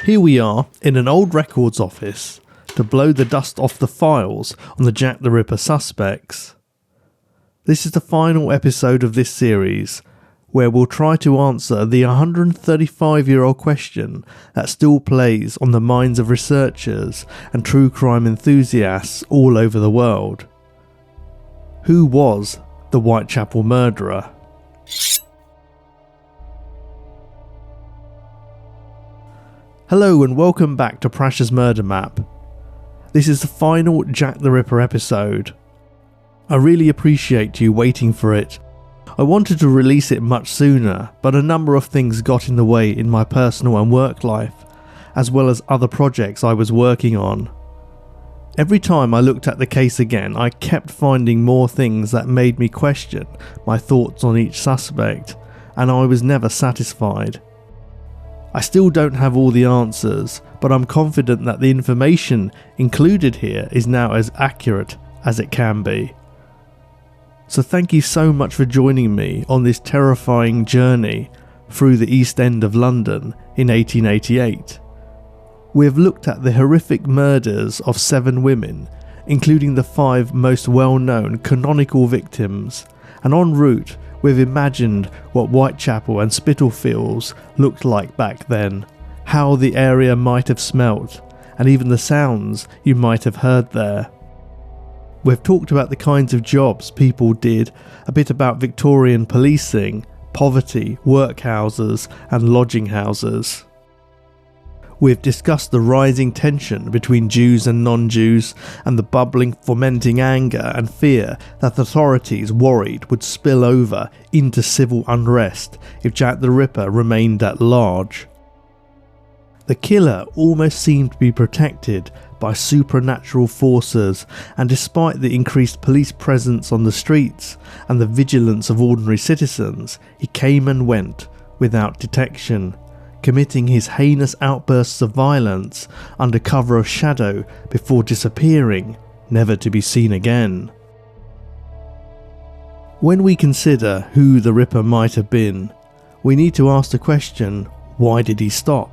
Here we are in an old records office to blow the dust off the files on the Jack the Ripper suspects. This is the final episode of this series, where we'll try to answer the 135-year-old question that still plays on the minds of researchers and true crime enthusiasts all over the world. Who was the Whitechapel murderer? Hello and welcome back to Prash's Murder Map. This is the final Jack the Ripper episode. I really appreciate you waiting for it. I wanted to release it much sooner, but a number of things got in the way in my personal and work life, as well as other projects I was working on. Every time I looked at the case again, I kept finding more things that made me question my thoughts on each suspect, and I was never satisfied. I still don't have all the answers, but I'm confident that the information included here is now as accurate as it can be. So thank you so much for joining me on this terrifying journey through the East End of London in 1888. We have looked at the horrific murders of 7 women, including the 5 most well-known canonical victims, and en route we've imagined what Whitechapel and Spitalfields looked like back then, how the area might have smelt, and even the sounds you might have heard there. We've talked about the kinds of jobs people did, a bit about Victorian policing, poverty, workhouses and lodging houses. We've discussed the rising tension between Jews and non-Jews and the bubbling, fomenting anger and fear that authorities worried would spill over into civil unrest if Jack the Ripper remained at large. The killer almost seemed to be protected by supernatural forces, and despite the increased police presence on the streets and the vigilance of ordinary citizens, he came and went without detection, committing his heinous outbursts of violence under cover of shadow before disappearing, never to be seen again. When we consider who the Ripper might have been, we need to ask the question, why did he stop?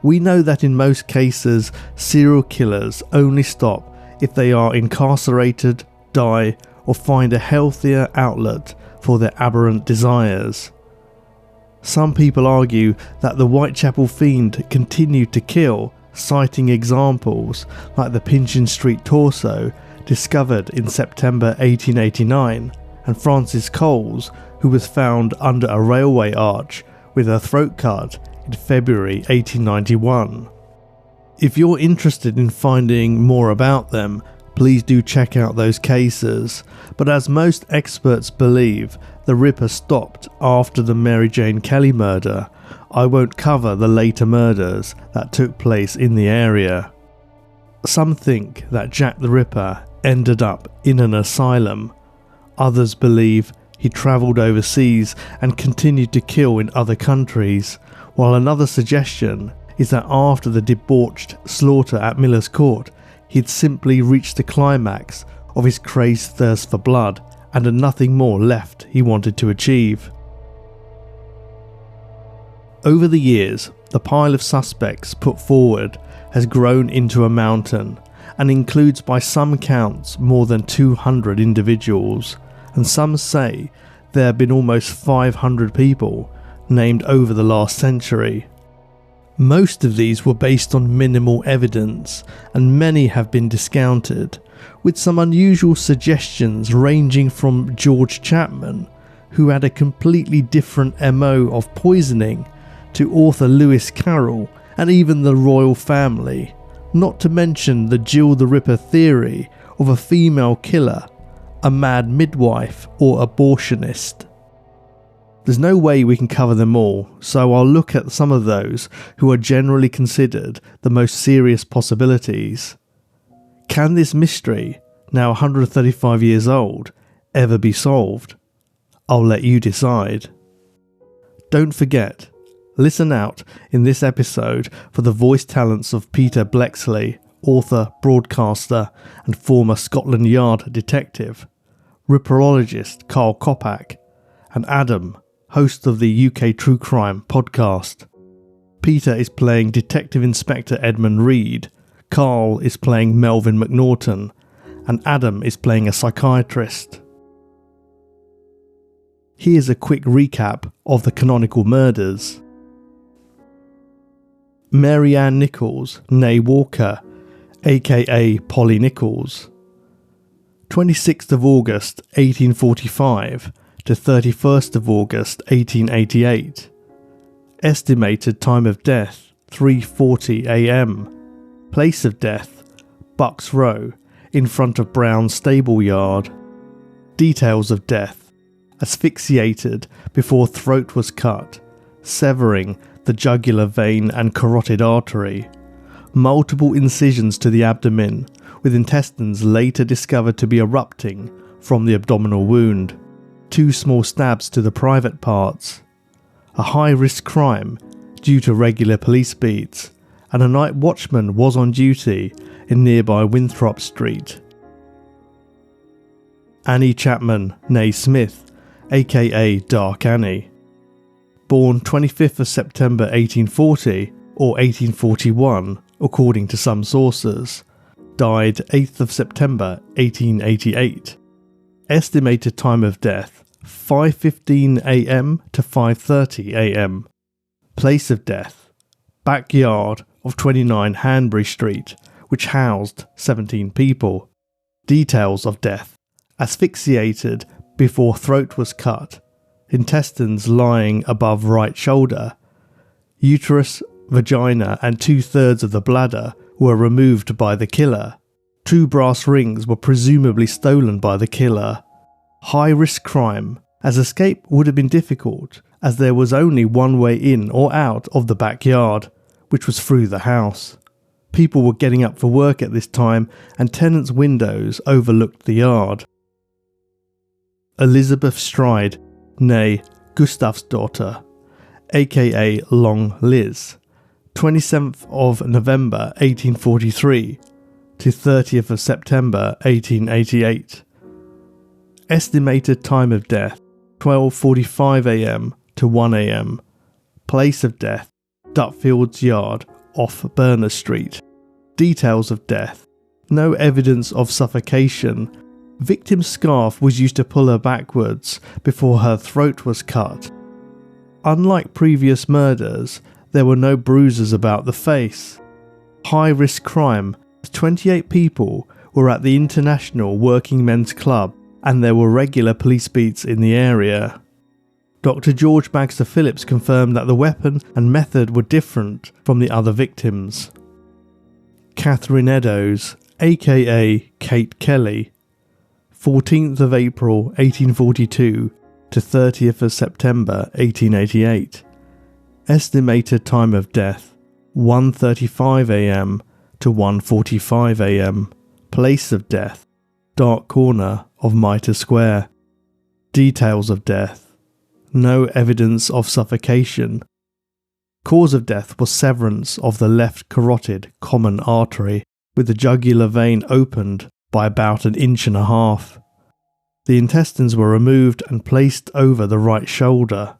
We know that in most cases, serial killers only stop if they are incarcerated, die, or find a healthier outlet for their aberrant desires. Some people argue that the Whitechapel fiend continued to kill, citing examples like the Pinchin Street torso discovered in September 1889 and Frances Cole's, who was found under a railway arch with her throat cut in February 1891. If you're interested in finding more about them, please do check out those cases, but as most experts believe, the Ripper stopped after the Mary Jane Kelly murder. I won't cover the later murders that took place in the area. Some think that Jack the Ripper ended up in an asylum. Others believe he travelled overseas and continued to kill in other countries, while another suggestion is that after the debauched slaughter at Miller's Court, he'd simply reached the climax of his crazed thirst for blood and had nothing more left he wanted to achieve. Over the years, the pile of suspects put forward has grown into a mountain and includes by some counts more than 200 individuals, and some say there have been almost 500 people named over the last century. Most of these were based on minimal evidence, and many have been discounted, with some unusual suggestions ranging from George Chapman, who had a completely different MO of poisoning, to author Lewis Carroll and even the royal family, not to mention the Jill the Ripper theory of a female killer, a mad midwife or abortionist. There's no way we can cover them all, so I'll look at some of those who are generally considered the most serious possibilities. Can this mystery, now 135 years old, ever be solved? I'll let you decide. Don't forget, listen out in this episode for the voice talents of Peter Bleksley, author, broadcaster and former Scotland Yard detective, Ripperologist Carl Kopak, and Adam, host of the UK True Crime podcast. Peter is playing Detective Inspector Edmund Reid, Carl is playing Melvin Macnaghten, and Adam is playing a psychiatrist. Here's a quick recap of the canonical murders. Mary Ann Nichols, née Walker, a.k.a. Polly Nichols. 26th of August 1845 to 31st of August 1888. Estimated time of death 3:40 a.m. Place of death Bucks Row, in front of Brown's stable yard. Details of death: asphyxiated before throat was cut, severing the jugular vein and carotid artery. Multiple incisions to the abdomen, with intestines later discovered to be erupting from the abdominal wound. 2 small stabs to the private parts. A high-risk crime due to regular police beats, and a night watchman was on duty in nearby Winthrop Street. Annie Chapman, née Smith, a.k.a. Dark Annie. Born 25th of September 1840 or 1841, according to some sources. Died 8th of September 1888. Estimated time of death 5:15 a.m. to 5:30 a.m. Place of death backyard of 29 Hanbury Street, which housed 17 people. Details of death: asphyxiated before throat was cut, intestines lying above right shoulder. Uterus, vagina and 2/3 of the bladder were removed by the killer. 2 brass rings were presumably stolen by the killer. High-risk crime, as escape would have been difficult, as there was only one way in or out of the backyard, which was through the house. People were getting up for work at this time, and tenants' windows overlooked the yard. Elizabeth Stride, née Gustav's daughter, a.k.a. Long Liz. 27th of November 1843 to 30th of September 1888. Estimated time of death 12:45 a.m. to 1 a.m. Place of death Dutfield's Yard off Berners Street. Details of death: no evidence of suffocation. Victim's scarf was used to pull her backwards before her throat was cut. Unlike previous murders, there were no bruises about the face. High-risk crime: 28 people were at the International Working Men's Club, and there were regular police beats in the area. Dr. George Baxter Phillips confirmed that the weapon and method were different from the other victims. Catherine Eddowes, a.k.a. Kate Kelly. 14th of April 1842 to 30th of September 1888. Estimated time of death 1:35 a.m. to 1:45 a.m. Place of death dark corner of Mitre Square. Details of death: no evidence of suffocation. Cause of death was severance of the left carotid common artery, with the jugular vein opened by about 1.5 inches. The intestines were removed and placed over the right shoulder.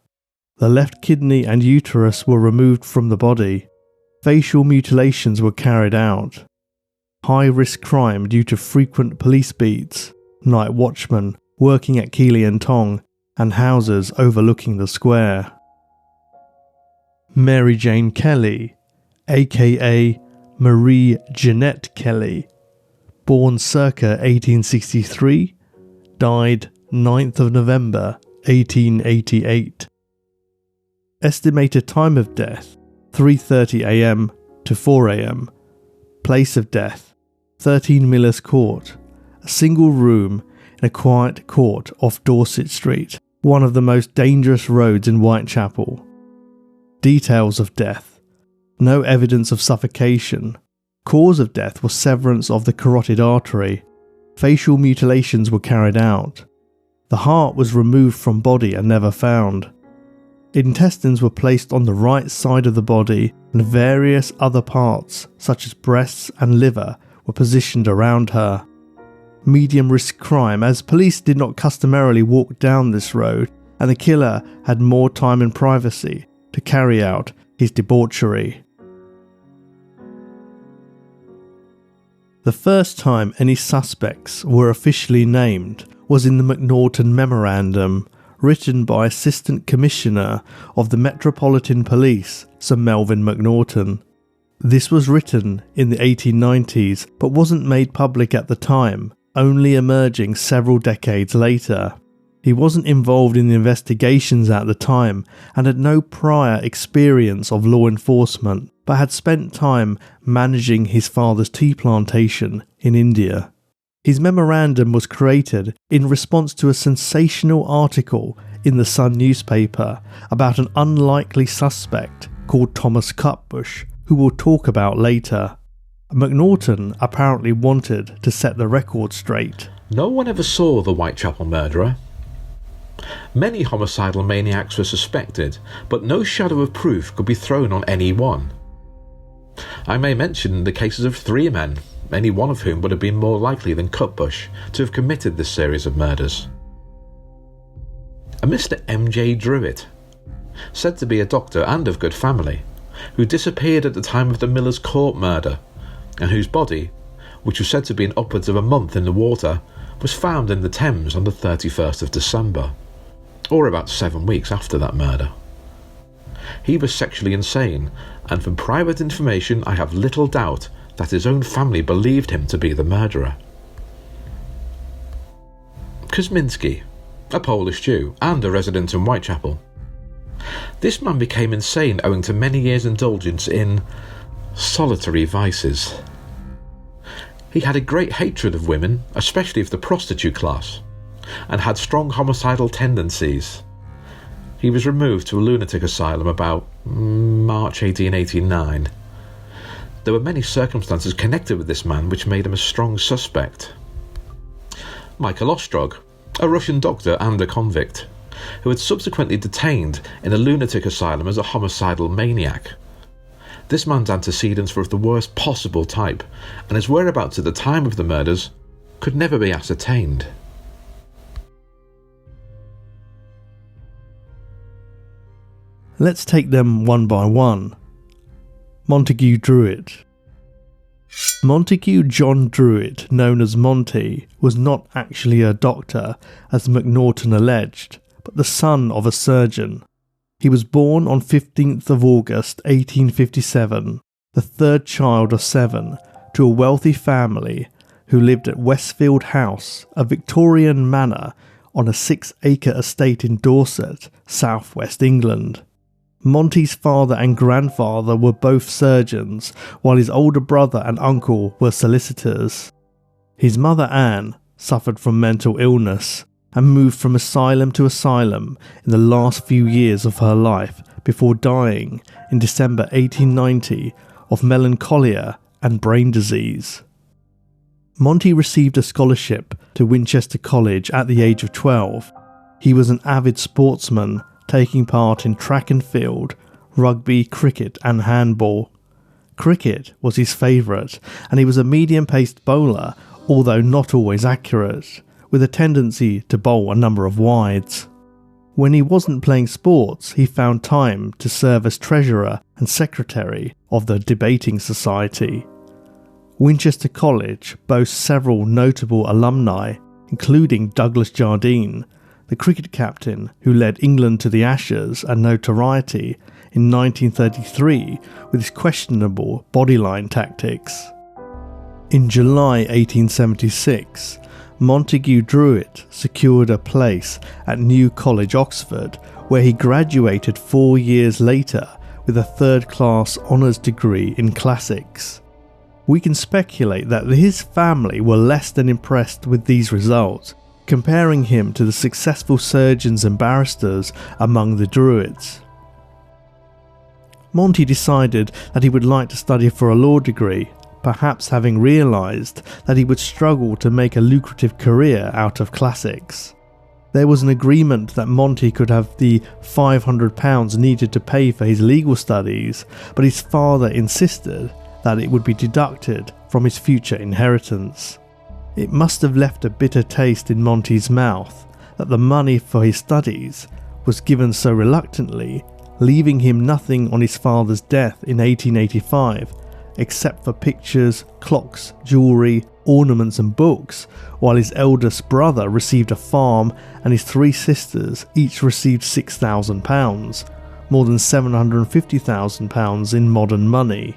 The left kidney and uterus were removed from the body. Facial mutilations were carried out. High-risk crime due to frequent police beats, night watchmen working at Keeley and Tong, and houses overlooking the square. Mary Jane Kelly, a.k.a. Marie Jeanette Kelly. Born circa 1863, died 9th of November 1888. Estimated time of death 3:30 a.m. to 4 a.m. Place of death 13 Miller's Court, a single room in a quiet court off Dorset Street, one of the most dangerous roads in Whitechapel. Details of death: no evidence of suffocation. Cause of death was severance of the carotid artery. Facial mutilations were carried out. The heart was removed from body and never found. Intestines were placed on the right side of the body, and various other parts, such as breasts and liver, were positioned around her. Medium risk crime, as police did not customarily walk down this road, and the killer had more time in privacy to carry out his debauchery. The first time any suspects were officially named was in the Macnaghten Memorandum, written by Assistant Commissioner of the Metropolitan Police, Sir Melvin Macnaghten. This was written in the 1890s but wasn't made public at the time, only emerging several decades later. He wasn't involved in the investigations at the time and had no prior experience of law enforcement, but had spent time managing his father's tea plantation in India. His memorandum was created in response to a sensational article in the Sun newspaper about an unlikely suspect called Thomas Cutbush, who we'll talk about later. Macnaghten apparently wanted to set the record straight. No one ever saw the Whitechapel murderer. Many homicidal maniacs were suspected, but no shadow of proof could be thrown on any one. I may mention the cases of 3 men, any one of whom would have been more likely than Cutbush to have committed this series of murders. A Mr. M.J. Druitt, said to be a doctor and of good family, who disappeared at the time of the Miller's Court murder, and whose body, which was said to have been upwards of a month in the water, was found in the Thames on the 31st of December, or about 7 weeks after that murder. He was sexually insane, and from private information I have little doubt that his own family believed him to be the murderer. Kosminski, a Polish Jew and a resident in Whitechapel. This man became insane owing to many years' indulgence in solitary vices. He had a great hatred of women, especially of the prostitute class, and had strong homicidal tendencies. He was removed to a lunatic asylum about March 1889. There were many circumstances connected with this man which made him a strong suspect. Michael Ostrog, a Russian doctor and a convict, who had subsequently detained in a lunatic asylum as a homicidal maniac. This man's antecedents were of the worst possible type, and his whereabouts at the time of the murders could never be ascertained. Let's take them one by one. Montague Druitt. Montague John Druitt, known as Monty, was not actually a doctor, as Macnaghten alleged, but the son of a surgeon. He was born on 15th of August 1857, the third child of 7, to a wealthy family who lived at Westfield House, a Victorian manor on a 6-acre estate in Dorset, southwest England. Monty's father and grandfather were both surgeons, while his older brother and uncle were solicitors. His mother Anne suffered from mental illness and moved from asylum to asylum in the last few years of her life before dying in December 1890 of melancholia and brain disease. Monty received a scholarship to Winchester College at the age of 12. He was an avid sportsman, taking part in track and field, rugby, cricket and handball. Cricket was his favourite, and he was a medium-paced bowler, although not always accurate, with a tendency to bowl a number of wides. When he wasn't playing sports, he found time to serve as treasurer and secretary of the Debating Society. Winchester College boasts several notable alumni, including Douglas Jardine, the cricket captain who led England to the Ashes and notoriety in 1933 with his questionable bodyline tactics. In July 1876, Montague Druitt secured a place at New College, Oxford, where he graduated 4 years later with a third-class honours degree in classics. We can speculate that his family were less than impressed with these results, comparing him to the successful surgeons and barristers among the Druitts. Monty decided that he would like to study for a law degree, perhaps having realised that he would struggle to make a lucrative career out of classics. There was an agreement that Monty could have the £500 needed to pay for his legal studies, but his father insisted that it would be deducted from his future inheritance. It must have left a bitter taste in Monty's mouth that the money for his studies was given so reluctantly leaving him nothing on his father's death in 1885 except for pictures, clocks, jewellery, ornaments and books, while his eldest brother received a farm and his 3 sisters each received £6,000, more than £750,000 in modern money.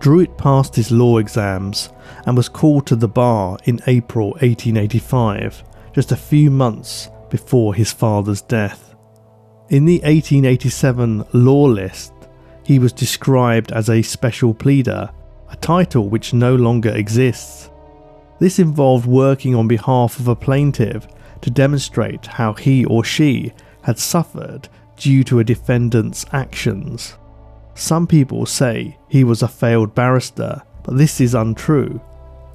Druitt passed his law exams and was called to the bar in April 1885, just a few months before his father's death. In the 1887 law list, he was described as a special pleader, a title which no longer exists. This involved working on behalf of a plaintiff to demonstrate how he or she had suffered due to a defendant's actions. Some people say he was a failed barrister, but this is untrue.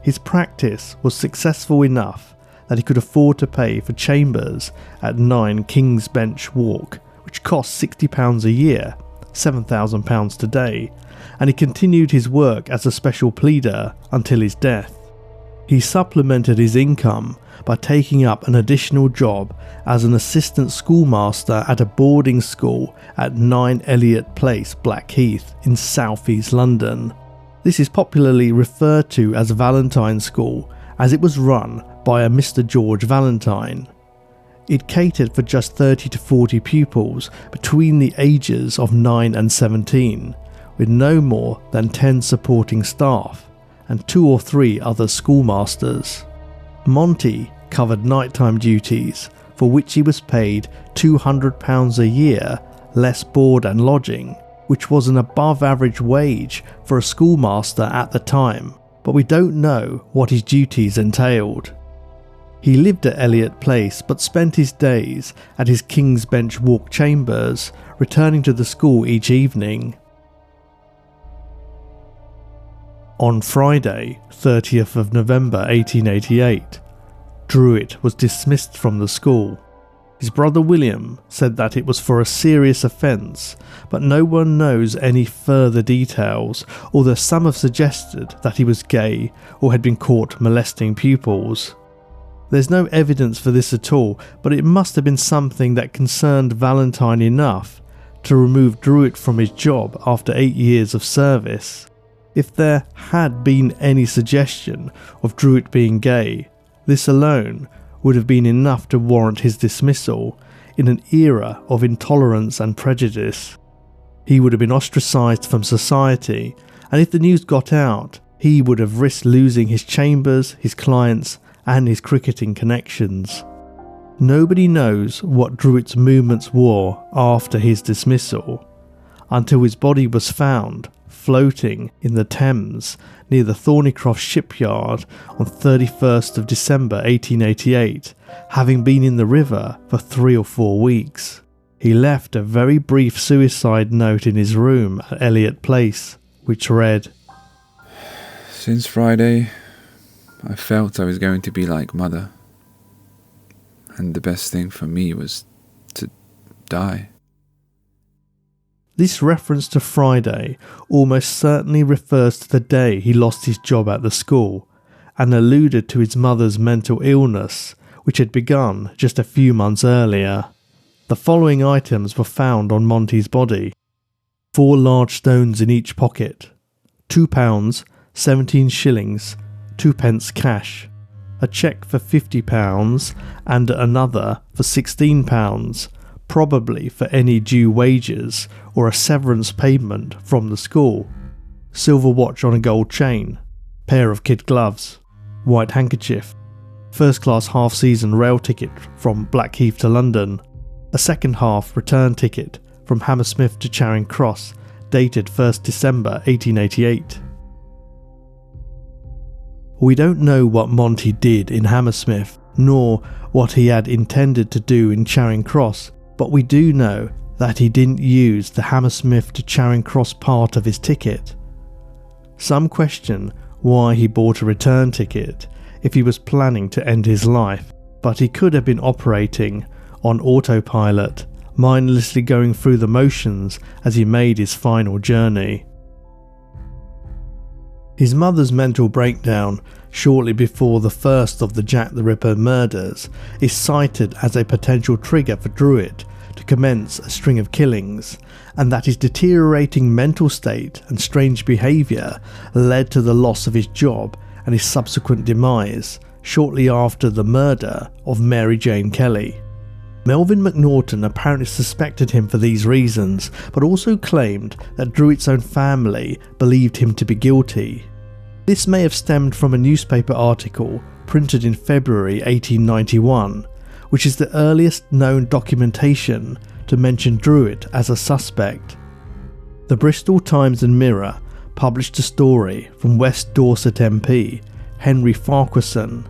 His practice was successful enough that he could afford to pay for chambers at 9 King's Bench Walk, which cost £60 a year, £7,000 today, and he continued his work as a special pleader until his death. He supplemented his income by taking up an additional job as an assistant schoolmaster at a boarding school at 9 Elliot Place, Blackheath in South East London. This is popularly referred to as Valentine School, as it was run by a Mr. George Valentine. It catered for just 30 to 40 pupils between the ages of 9 and 17, with no more than 10 supporting staff and 2 or 3 other schoolmasters. Monty covered nighttime duties, for which he was paid £200 a year, less board and lodging, which was an above average wage for a schoolmaster at the time, but we don't know what his duties entailed. He lived at Elliot Place but spent his days at his King's Bench Walk chambers, returning to the school each evening. On Friday, 30th of November 1888, Druitt was dismissed from the school. His brother William said that it was for a serious offence, but no one knows any further details, although some have suggested that he was gay or had been caught molesting pupils. There's no evidence for this at all, but it must have been something that concerned Valentine enough to remove Druitt from his job after 8 years of service. If there had been any suggestion of Druitt being gay, this alone would have been enough to warrant his dismissal in an era of intolerance and prejudice. He would have been ostracised from society, and if the news got out, he would have risked losing his chambers, his clients, and his cricketing connections. Nobody knows what Druitt's movements were after his dismissal, until his body was found floating in the Thames near the Thornycroft shipyard on 31st of December 1888, having been in the river for 3 or 4 weeks. He left a very brief suicide note in his room at Elliot Place, which read, "Since Friday, I felt I was going to be like Mother, and the best thing for me was to die." This reference to Friday almost certainly refers to the day he lost his job at the school, and alluded to his mother's mental illness, which had begun just a few months earlier. The following items were found on Monty's body: 4 large stones in each pocket, £2, 17 shillings, 2 pence cash, a cheque for £50 and another for £16, probably for any due wages or a severance payment from the school, silver watch on a gold chain, pair of kid gloves, white handkerchief, first-class half-season rail ticket from Blackheath to London, a second-half return ticket from Hammersmith to Charing Cross, dated 1st December 1888. We don't know what Monty did in Hammersmith, nor what he had intended to do in Charing Cross, but we do know that he didn't use the Hammersmith to Charing Cross part of his ticket. Some question why he bought a return ticket if he was planning to end his life, but he could have been operating on autopilot, mindlessly going through the motions as he made his final journey. His mother's mental breakdown shortly before the first of the Jack the Ripper murders is cited as a potential trigger for Druitt to commence a string of killings, and that his deteriorating mental state and strange behaviour led to the loss of his job and his subsequent demise shortly after the murder of Mary Jane Kelly. Melvin Macnaghten apparently suspected him for these reasons, but also claimed that Druitt's own family believed him to be guilty. This may have stemmed from a newspaper article printed in February 1891, which is the earliest known documentation to mention Druitt as a suspect. The Bristol Times and Mirror published a story from West Dorset MP Henry Farquharson.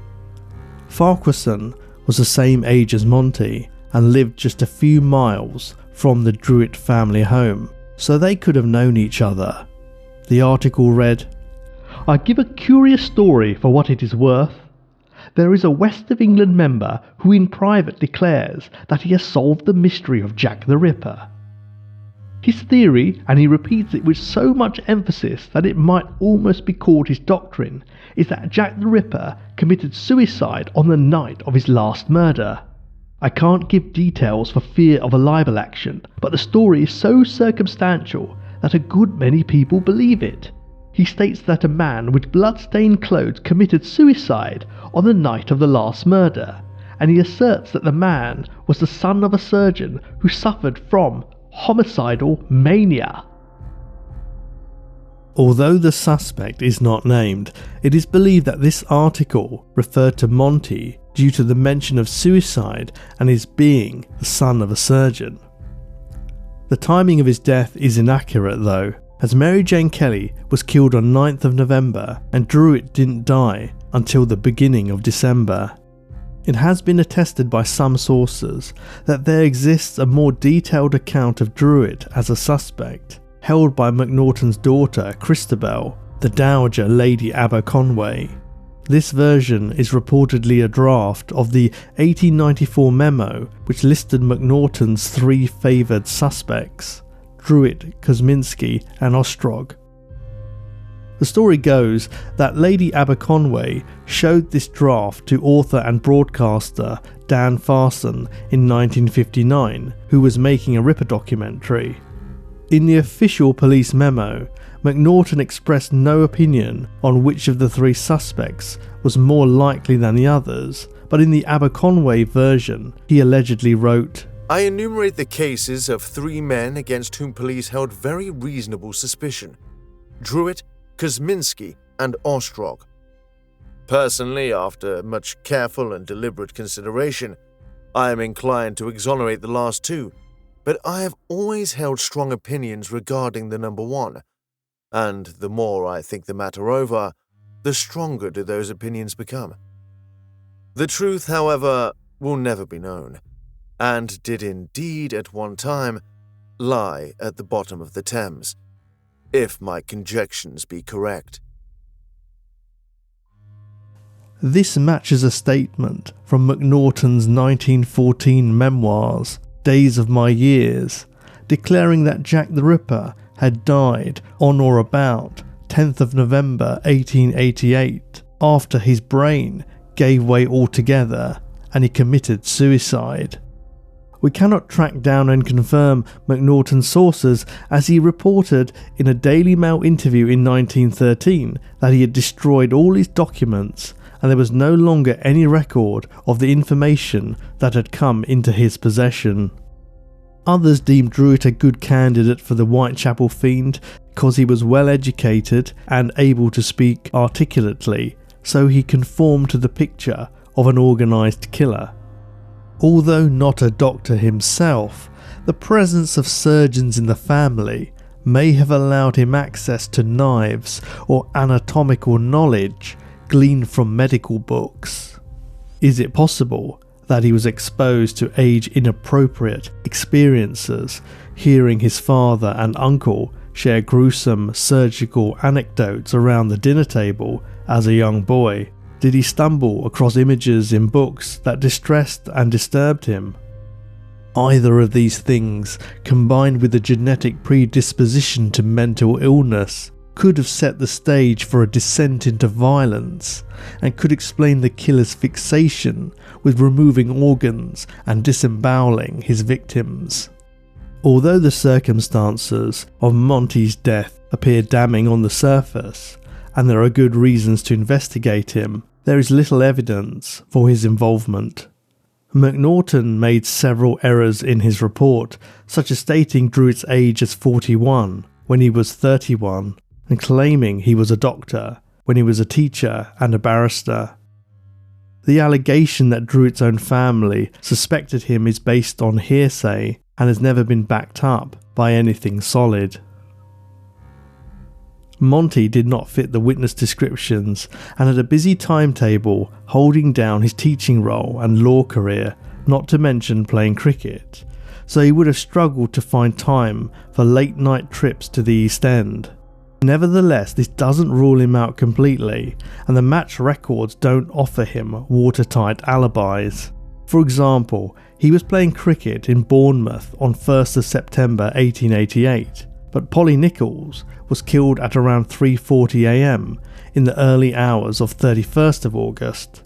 Farquharson was the same age as Monty and lived just a few miles from the Druitt family home, so they could have known each other. The article read, "I give a curious story for what it is worth. There is a West of England member who in private declares that he has solved the mystery of Jack the Ripper. His theory, and he repeats it with so much emphasis that it might almost be called his doctrine, is that Jack the Ripper committed suicide on the night of his last murder. I can't give details for fear of a libel action, but the story is so circumstantial that a good many people believe it. He states that a man with blood-stained clothes committed suicide on the night of the last murder, and he asserts that the man was the son of a surgeon who suffered from homicidal mania." Although the suspect is not named, it is believed that this article referred to Monty due to the mention of suicide and his being the son of a surgeon. The timing of his death is inaccurate though, as Mary Jane Kelly was killed on 9th of November and Druitt didn't die until the beginning of December. It has been attested by some sources that there exists a more detailed account of Druitt as a suspect, held by Macnaghten's daughter Christabel, the Dowager Lady Aberconway. This version is reportedly a draft of the 1894 memo which listed Macnaghten's three favoured suspects, Druitt, Kosminski and Ostrog. The story goes that Lady Aberconway showed this draft to author and broadcaster Dan Farson in 1959, who was making a Ripper documentary. In the official police memo, Macnaghten expressed no opinion on which of the three suspects was more likely than the others, but in the Aberconway version, he allegedly wrote, "I enumerate the cases of three men against whom police held very reasonable suspicion: Druitt, Kosminski, and Ostrog. Personally, after much careful and deliberate consideration, I am inclined to exonerate the last two, but I have always held strong opinions regarding the number one, and the more I think the matter over, the stronger do those opinions become. The truth, however, will never be known, and did indeed at one time lie at the bottom of the Thames, if my conjectures be correct." This matches a statement from Macnaghten's 1914 memoirs, Days of My Years, declaring that Jack the Ripper had died on or about 10th of November 1888 after his brain gave way altogether and he committed suicide. We cannot track down and confirm Macnaghten's sources, as he reported in a Daily Mail interview in 1913 that he had destroyed all his documents and there was no longer any record of the information that had come into his possession. Others deemed Druitt a good candidate for the Whitechapel fiend because he was well educated and able to speak articulately, so he conformed to the picture of an organised killer. Although not a doctor himself, the presence of surgeons in the family may have allowed him access to knives or anatomical knowledge gleaned from medical books. Is it possible that he was exposed to age-inappropriate experiences, hearing his father and uncle share gruesome surgical anecdotes around the dinner table as a young boy? Did he stumble across images in books that distressed and disturbed him? Either of these things, combined with the genetic predisposition to mental illness, could have set the stage for a descent into violence and could explain the killer's fixation with removing organs and disemboweling his victims. Although the circumstances of Monty's death appear damning on the surface, and there are good reasons to investigate him, there is little evidence for his involvement. Macnaghten made several errors in his report, such as stating Druitt's age as 41 when he was 31, and claiming he was a doctor when he was a teacher and a barrister. The allegation that Druitt's own family suspected him is based on hearsay and has never been backed up by anything solid. Monty did not fit the witness descriptions and had a busy timetable holding down his teaching role and law career, not to mention playing cricket, so he would have struggled to find time for late night trips to the East End. Nevertheless, this doesn't rule him out completely, and the match records don't offer him watertight alibis. For example, he was playing cricket in Bournemouth on 1st of September 1888, but Polly Nichols was killed at around 3:40 am in the early hours of 31st of August.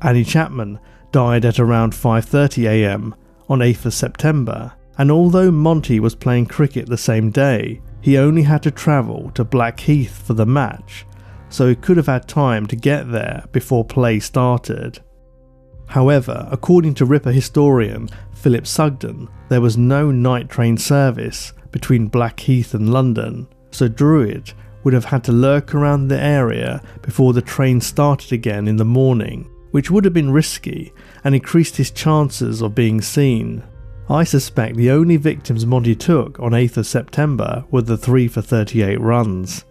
Annie Chapman died at around 5:30 am on 8th of September, and although Monty was playing cricket the same day, he only had to travel to Blackheath for the match, so he could have had time to get there before play started. However, according to Ripper historian Philip Sugden, there was no night train service between Blackheath and London, so Druitt would have had to lurk around the area before the train started again in the morning, which would have been risky and increased his chances of being seen. I suspect the only victims Monty took on 8th of September were the 3 for 38 runs.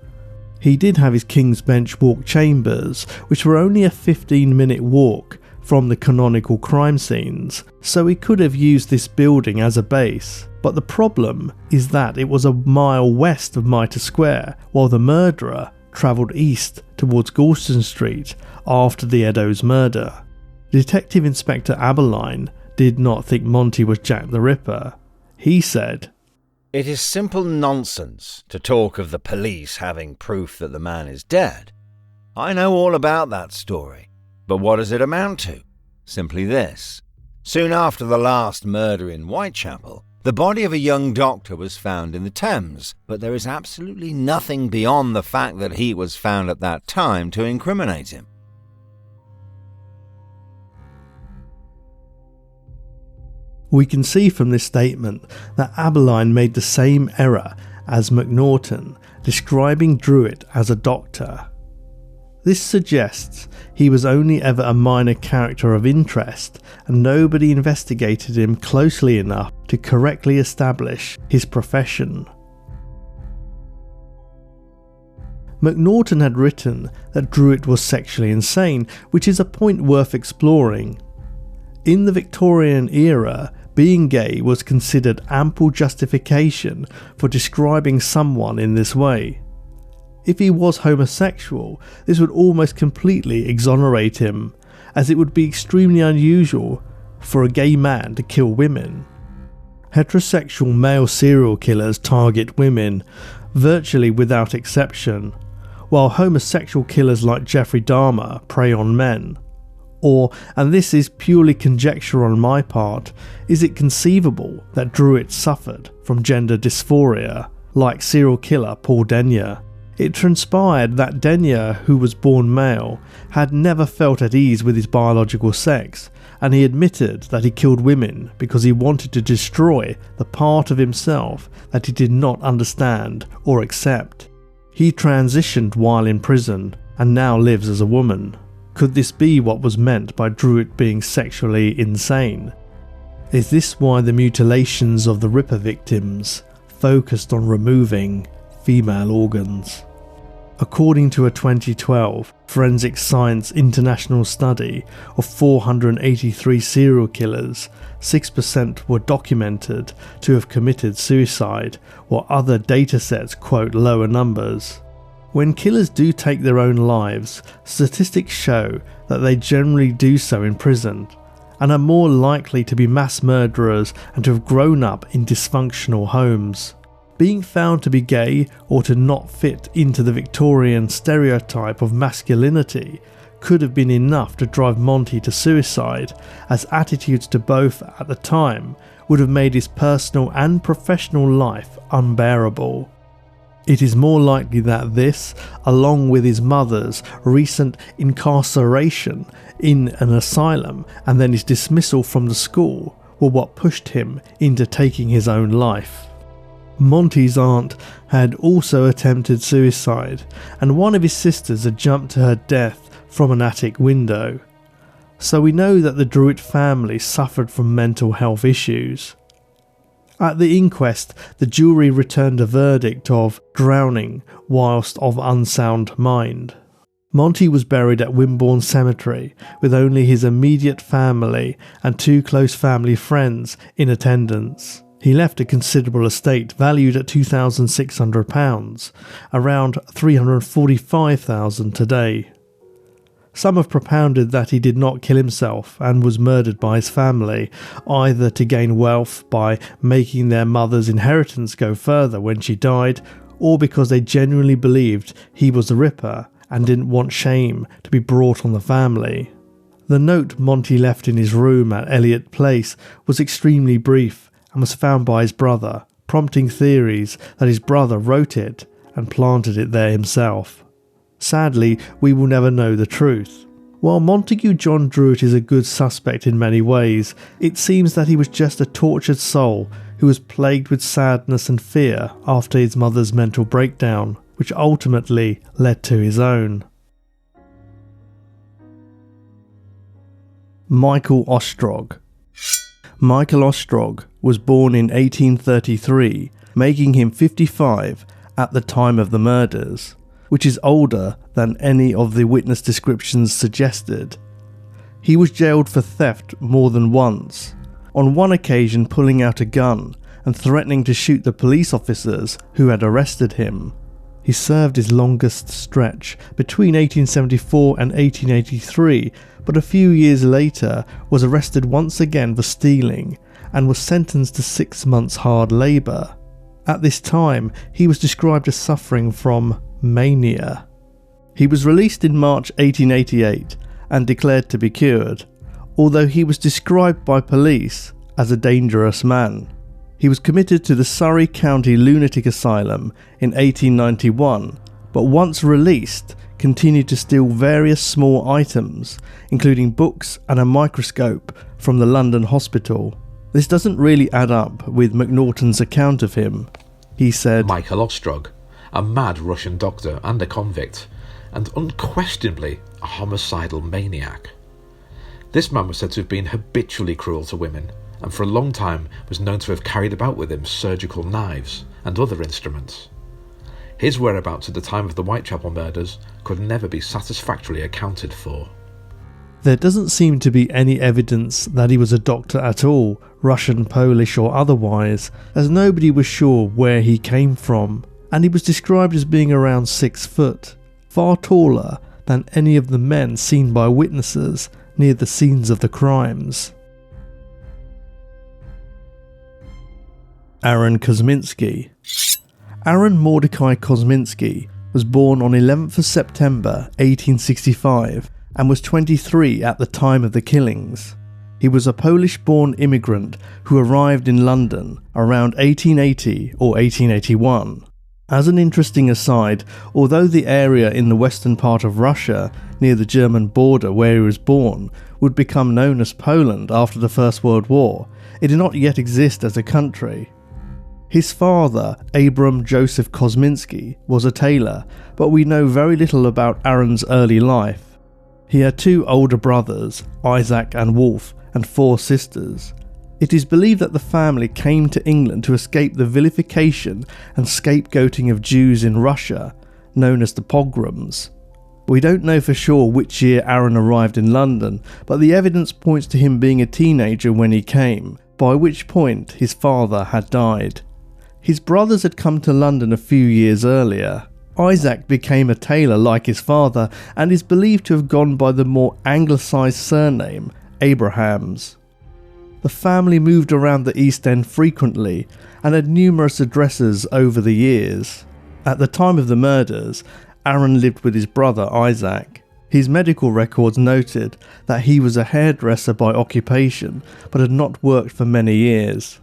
He did have his King's Bench walk chambers, which were only a 15-minute walk from the canonical crime scenes, so he could have used this building as a base. But the problem is that it was a mile west of Mitre Square, while the murderer travelled east towards Goulston Street after the Eddowes murder. Detective Inspector Abberline did not think Monty was Jack the Ripper. He said, "It is simple nonsense to talk of the police having proof that the man is dead. I know all about that story. But what does it amount to? Simply this. Soon after the last murder in Whitechapel, the body of a young doctor was found in the Thames, but there is absolutely nothing beyond the fact that he was found at that time to incriminate him." We can see from this statement that Abberline made the same error as Macnaghten, describing Druitt as a doctor. This suggests he was only ever a minor character of interest, and nobody investigated him closely enough to correctly establish his profession. Macnaghten had written that Druitt was sexually insane, which is a point worth exploring. In the Victorian era, being gay was considered ample justification for describing someone in this way. If he was homosexual, this would almost completely exonerate him, as it would be extremely unusual for a gay man to kill women. Heterosexual male serial killers target women virtually without exception, while homosexual killers like Jeffrey Dahmer prey on men. Or, and this is purely conjecture on my part, is it conceivable that Druitt suffered from gender dysphoria, like serial killer Paul Denyer? It transpired that Denyer, who was born male, had never felt at ease with his biological sex, and he admitted that he killed women because he wanted to destroy the part of himself that he did not understand or accept. He transitioned while in prison, and now lives as a woman. Could this be what was meant by Druitt being sexually insane? Is this why the mutilations of the Ripper victims focused on removing female organs? According to a 2012 Forensic Science International study of 483 serial killers, 6% were documented to have committed suicide, while other datasets quote lower numbers. When killers do take their own lives, statistics show that they generally do so in prison, and are more likely to be mass murderers and to have grown up in dysfunctional homes. Being found to be gay or to not fit into the Victorian stereotype of masculinity could have been enough to drive Monty to suicide, as attitudes to both at the time would have made his personal and professional life unbearable. It is more likely that this, along with his mother's recent incarceration in an asylum and then his dismissal from the school, were what pushed him into taking his own life. Monty's aunt had also attempted suicide, and one of his sisters had jumped to her death from an attic window. So we know that the Druitt family suffered from mental health issues. At the inquest, the jury returned a verdict of drowning whilst of unsound mind. Monty was buried at Wimborne Cemetery with only his immediate family and 2 close family friends in attendance. He left a considerable estate valued at £2,600, around $345,000 today. Some have propounded that he did not kill himself and was murdered by his family, either to gain wealth by making their mother's inheritance go further when she died, or because they genuinely believed he was the Ripper and didn't want shame to be brought on the family. The note Monty left in his room at Elliot Place was extremely brief and was found by his brother, prompting theories that his brother wrote it and planted it there himself. Sadly, we will never know the truth. While Montague John Druitt is a good suspect in many ways, it seems that he was just a tortured soul who was plagued with sadness and fear after his mother's mental breakdown, which ultimately led to his own. Michael Ostrog. Michael Ostrog was born in 1833, making him 55 at the time of the murders, which is older than any of the witness descriptions suggested. He was jailed for theft more than once, on one occasion pulling out a gun and threatening to shoot the police officers who had arrested him. He served his longest stretch between 1874 and 1883, but a few years later was arrested once again for stealing and was sentenced to 6 months hard labour. At this time, he was described as suffering from mania. He was released in March 1888 and declared to be cured, although he was described by police as a dangerous man. He was committed to the Surrey County Lunatic Asylum in 1891, but once released, continued to steal various small items, including books and a microscope from the London hospital. This doesn't really add up with Macnaghten's account of him. He said, Michael Ostrog, a mad Russian doctor and a convict, and unquestionably a homicidal maniac. This man was said to have been habitually cruel to women, and for a long time was known to have carried about with him surgical knives and other instruments. His whereabouts at the time of the Whitechapel murders could never be satisfactorily accounted for. There doesn't seem to be any evidence that he was a doctor at all, Russian, Polish or otherwise, as nobody was sure where he came from, and he was described as being around 6 foot, far taller than any of the men seen by witnesses near the scenes of the crimes. Aaron Kosminski. Aaron Mordecai Kosminski was born on 11th of September 1865 and was 23 at the time of the killings. He was a Polish-born immigrant who arrived in London around 1880 or 1881. As an interesting aside, although the area in the western part of Russia, near the German border where he was born, would become known as Poland after the First World War, it did not yet exist as a country. His father, Abram Joseph Kosminski, was a tailor, but we know very little about Aaron's early life. He had 2 older brothers, Isaac and Wolf, and 4 sisters. It is believed that the family came to England to escape the vilification and scapegoating of Jews in Russia, known as the pogroms. We don't know for sure which year Aaron arrived in London, but the evidence points to him being a teenager when he came, by which point his father had died. His brothers had come to London a few years earlier. Isaac became a tailor like his father and is believed to have gone by the more anglicised surname, Abrahams. The The family moved around the East End frequently and had numerous addresses over the years. At the time of the murders, Aaron lived with his brother Isaac. His medical records noted that he was a hairdresser by occupation but had not worked for many years.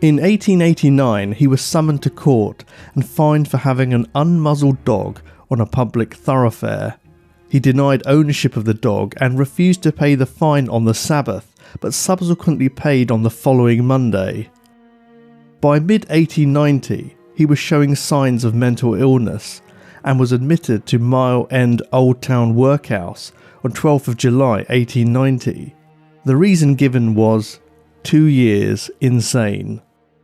In 1889, he was summoned to court and fined for having an unmuzzled dog on a public thoroughfare. He denied ownership of the dog and refused to pay the fine on the Sabbath, but subsequently paid on the following Monday. By mid-1890, he was showing signs of mental illness and was admitted to Mile End Old Town Workhouse on 12th of July 1890. The reason given was 2 years insane.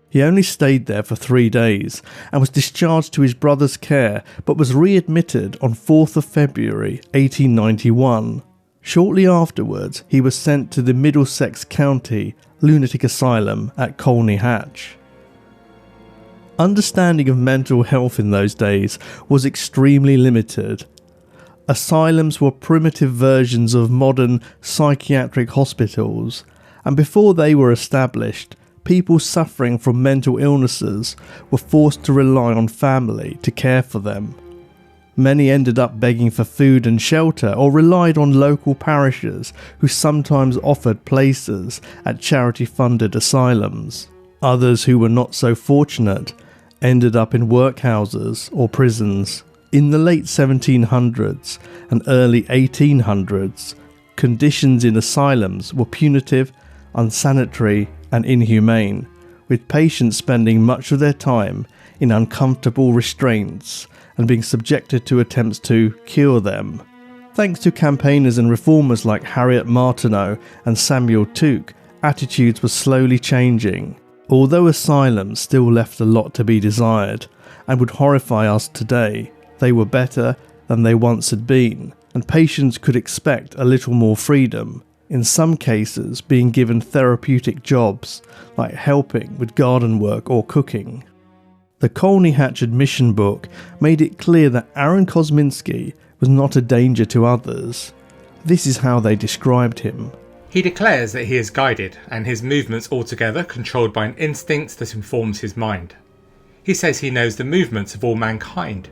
He only stayed there for 3 days and was discharged to his brother's care, but was readmitted on 4th of February 1891. Shortly afterwards, he was sent to the Middlesex County Lunatic Asylum at Colney Hatch. Understanding of mental health in those days was extremely limited. Asylums were primitive versions of modern psychiatric hospitals, and before they were established, people suffering from mental illnesses were forced to rely on family to care for them. Many ended up begging for food and shelter or relied on local parishes who sometimes offered places at charity-funded asylums. Others who were not so fortunate ended up in workhouses or prisons. In the late 1700s and early 1800s, conditions in asylums were punitive, unsanitary and inhumane, with patients spending much of their time in uncomfortable restraints and being subjected to attempts to cure them. Thanks to campaigners and reformers like Harriet Martineau and Samuel Tuke, attitudes were slowly changing. Although asylums still left a lot to be desired and would horrify us today, they were better than they once had been, and patients could expect a little more freedom, in some cases being given therapeutic jobs like helping with garden work or cooking. The Colney Hatch admission book made it clear that Aaron Kosminski was not a danger to others. This is how they described him. He declares that he is guided and his movements altogether controlled by an instinct that informs his mind. He says he knows the movements of all mankind.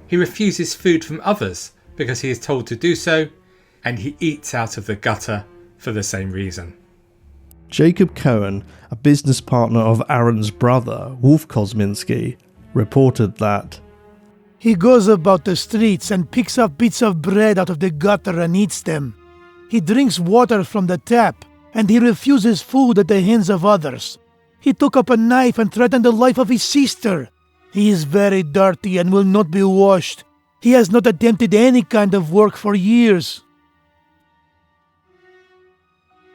He refuses food from others because he is told to do so, and he eats out of the gutter for the same reason. Jacob Cohen, a business partner of Aaron's brother, Wolf Kosminski, reported that he goes about the streets and picks up bits of bread out of the gutter and eats them. He drinks water from the tap, and he refuses food at the hands of others. He took up a knife and threatened the life of his sister. He is very dirty and will not be washed. He has not attempted any kind of work for years.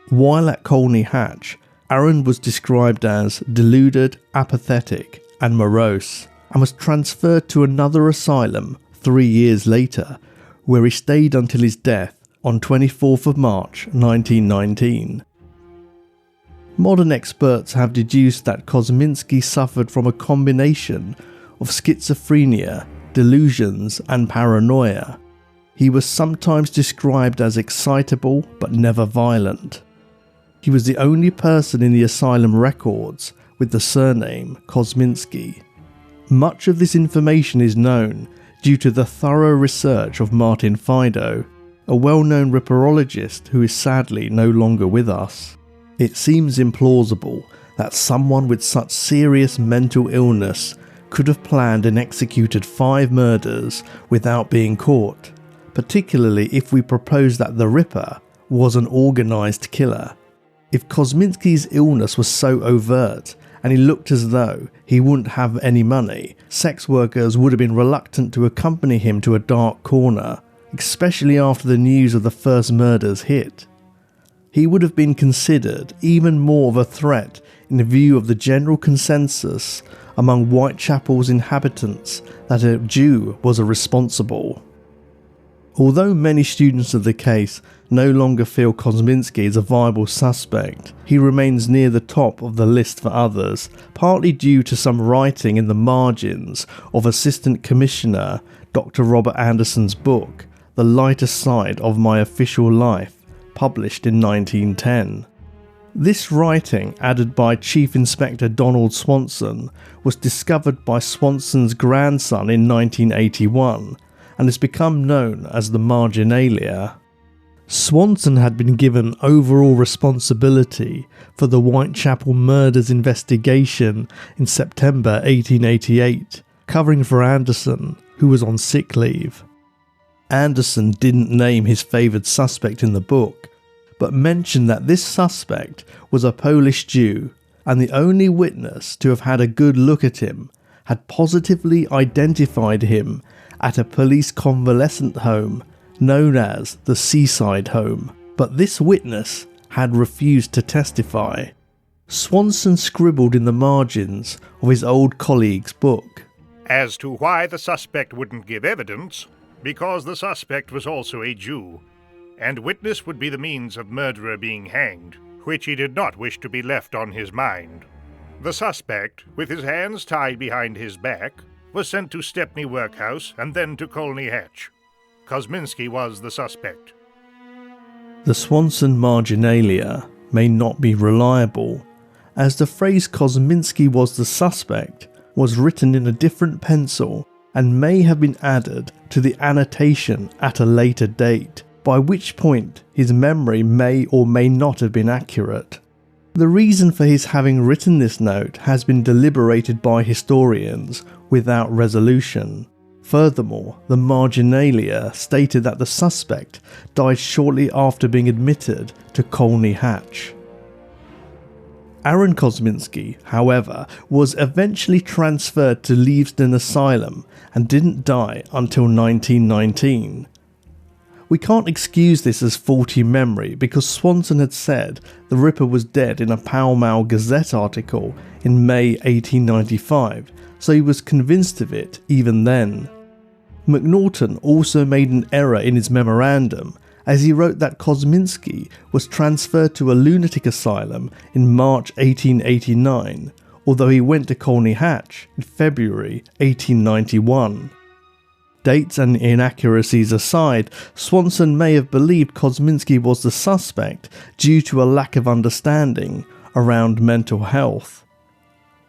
While at Colney Hatch, Aaron was described as deluded, apathetic and morose, and was transferred to another asylum 3 years later, where he stayed until his death on 24th of March 1919. Modern experts have deduced that Kosminski suffered from a combination of schizophrenia, delusions and paranoia. He was sometimes described as excitable but never violent. He was the only person in the asylum records with the surname Kosminski. Much of this information is known due to the thorough research of Martin Fido, a well-known ripperologist who is sadly no longer with us. It seems implausible that someone with such serious mental illness could have planned and executed 5 murders without being caught, particularly if we propose that the Ripper was an organised killer. If Kosminski's illness was so overt and he looked as though he wouldn't have any money, sex workers would have been reluctant to accompany him to a dark corner, especially after the news of the first murders hit. He would have been considered even more of a threat in view of the general consensus among Whitechapel's inhabitants that a Jew was responsible. Although many students of the case no longer feel Kosminski is a viable suspect, he remains near the top of the list for others, partly due to some writing in the margins of Assistant Commissioner Dr. Robert Anderson's book, The Lighter Side of My Official Life, published in 1910. This writing, added by Chief Inspector Donald Swanson, was discovered by Swanson's grandson in 1981 and has become known as the Marginalia. Swanson had been given overall responsibility for the Whitechapel murders investigation in September 1888, covering for Anderson, who was on sick leave. Anderson didn't name his favoured suspect in the book, but mentioned that this suspect was a Polish Jew, and the only witness to have had a good look at him had positively identified him at a police convalescent home known as the Seaside Home, but this witness had refused to testify. Swanson scribbled in the margins of his old colleague's book, As to why the suspect wouldn't give evidence, because the suspect was also a Jew, and witness would be the means of murderer being hanged, which he did not wish to be left on his mind. The suspect, with his hands tied behind his back, was sent to Stepney Workhouse and then to Colney Hatch. Kosminski was the suspect. The Swanson marginalia may not be reliable, as the phrase Kosminski was the suspect was written in a different pencil and may have been added to the annotation at a later date, by which point his memory may or may not have been accurate. The reason for his having written this note has been deliberated by historians without resolution. Furthermore, the marginalia stated that the suspect died shortly after being admitted to Colney Hatch. Aaron Kosminski, however, was eventually transferred to Leavesden Asylum and didn't die until 1919. We can't excuse this as faulty memory because Swanson had said the Ripper was dead in a Pall Mall Gazette article in May 1895, so he was convinced of it even then. Macnaghten also made an error in his memorandum, as he wrote that Kosminski was transferred to a lunatic asylum in March 1889, although he went to Colney Hatch in February 1891. Dates and inaccuracies aside, Swanson may have believed Kosminski was the suspect due to a lack of understanding around mental health.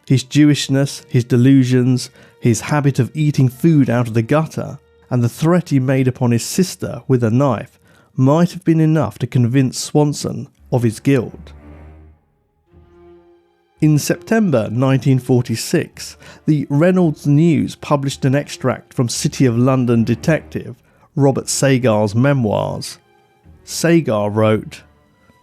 His Jewishness, his delusions, his habit of eating food out of the gutter, and the threat he made upon his sister with a knife might have been enough to convince Swanson of his guilt. In September 1946, the Reynolds News published an extract from City of London detective Robert Sagar's memoirs. Sagar wrote,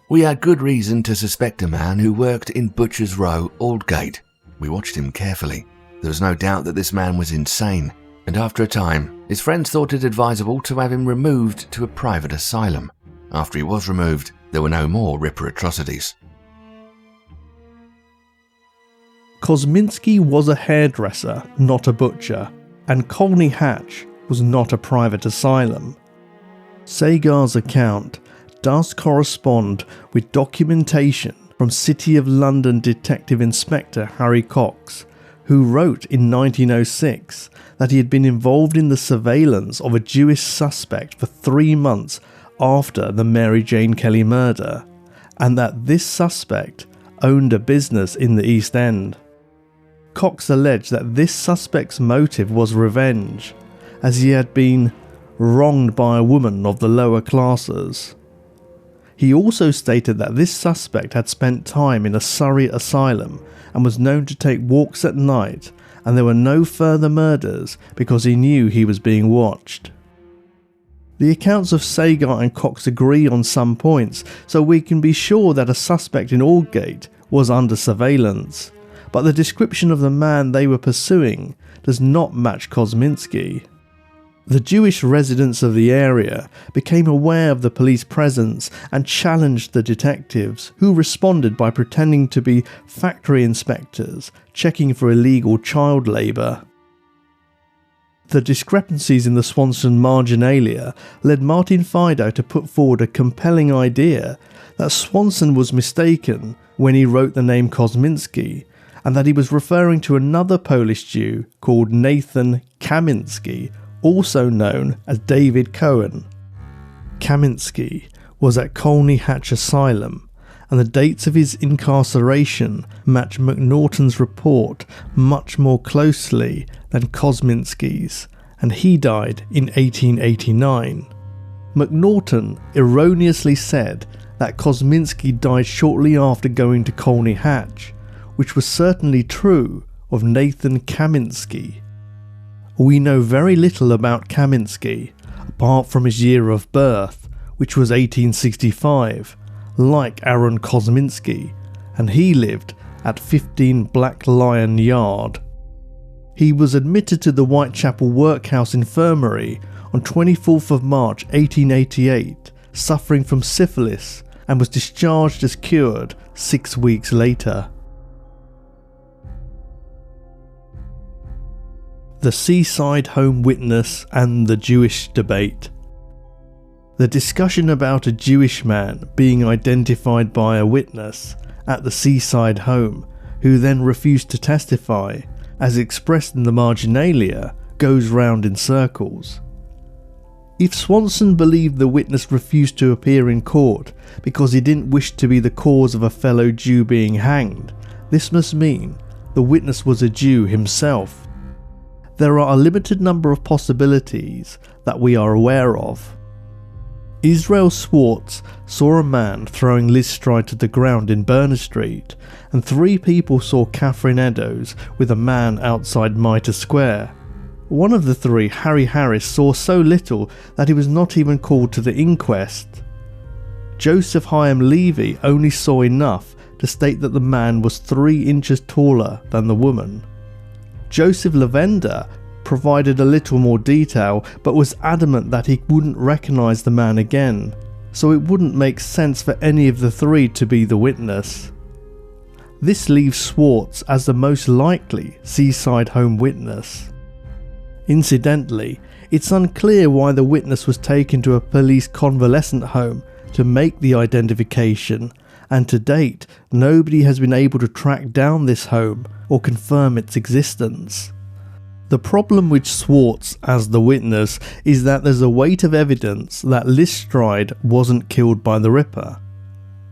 "We had good reason to suspect a man who worked in Butcher's Row, Aldgate. We watched him carefully. There was no doubt that this man was insane, and after a time, his friends thought it advisable to have him removed to a private asylum. After he was removed, there were no more Ripper atrocities." Kosminski was a hairdresser, not a butcher, and Colney Hatch was not a private asylum. Sagar's account does correspond with documentation from City of London Detective Inspector Harry Cox, who wrote in 1906 that he had been involved in the surveillance of a Jewish suspect for 3 months after the Mary Jane Kelly murder, and that this suspect owned a business in the East End. Cox alleged that this suspect's motive was revenge, as he had been wronged by a woman of the lower classes. He also stated that this suspect had spent time in a Surrey asylum and was known to take walks at night, and there were no further murders because he knew he was being watched. The accounts of Sagar and Cox agree on some points, so we can be sure that a suspect in Aldgate was under surveillance, but the description of the man they were pursuing does not match Kosminski. The Jewish residents of the area became aware of the police presence and challenged the detectives, who responded by pretending to be factory inspectors checking for illegal child labour. The discrepancies in the Swanson marginalia led Martin Fido to put forward a compelling idea that Swanson was mistaken when he wrote the name Kosminski, and that he was referring to another Polish Jew called Nathan Kaminsky, also known as David Cohen. Kaminsky was at Colney Hatch Asylum, and the dates of his incarceration match Macnaghten's report much more closely than Kosminski's, and he died in 1889. Macnaghten erroneously said that Kosminski died shortly after going to Colney Hatch, which was certainly true of Nathan Kaminsky. We know very little about Kaminsky, apart from his year of birth, which was 1865, like Aaron Kosminski, and he lived at 15 Black Lion Yard. He was admitted to the Whitechapel Workhouse Infirmary on 24th of March 1888, suffering from syphilis, and was discharged as cured 6 weeks later. The Seaside Home witness and the Jewish debate. The discussion about a Jewish man being identified by a witness at the Seaside Home, who then refused to testify, as expressed in the marginalia, goes round in circles. If Swanson believed the witness refused to appear in court because he didn't wish to be the cause of a fellow Jew being hanged, this must mean the witness was a Jew himself. There are a limited number of possibilities that we are aware of. Israel Swartz saw a man throwing Liz Stride to the ground in Berners Street, and 3 people saw Catherine Eddowes with a man outside Mitre Square. One of the 3, Harry Harris, saw so little that he was not even called to the inquest. Joseph Hyam Levy only saw enough to state that the man was 3 inches taller than the woman. Joseph Lavender provided a little more detail, but was adamant that he wouldn't recognise the man again, so it wouldn't make sense for any of the 3 to be the witness. This leaves Swartz as the most likely Seaside Home witness. Incidentally, it's unclear why the witness was taken to a police convalescent home to make the identification, and to date nobody has been able to track down this home or confirm its existence. The problem with Swartz as the witness is that there's a weight of evidence that Liz Stride wasn't killed by the Ripper.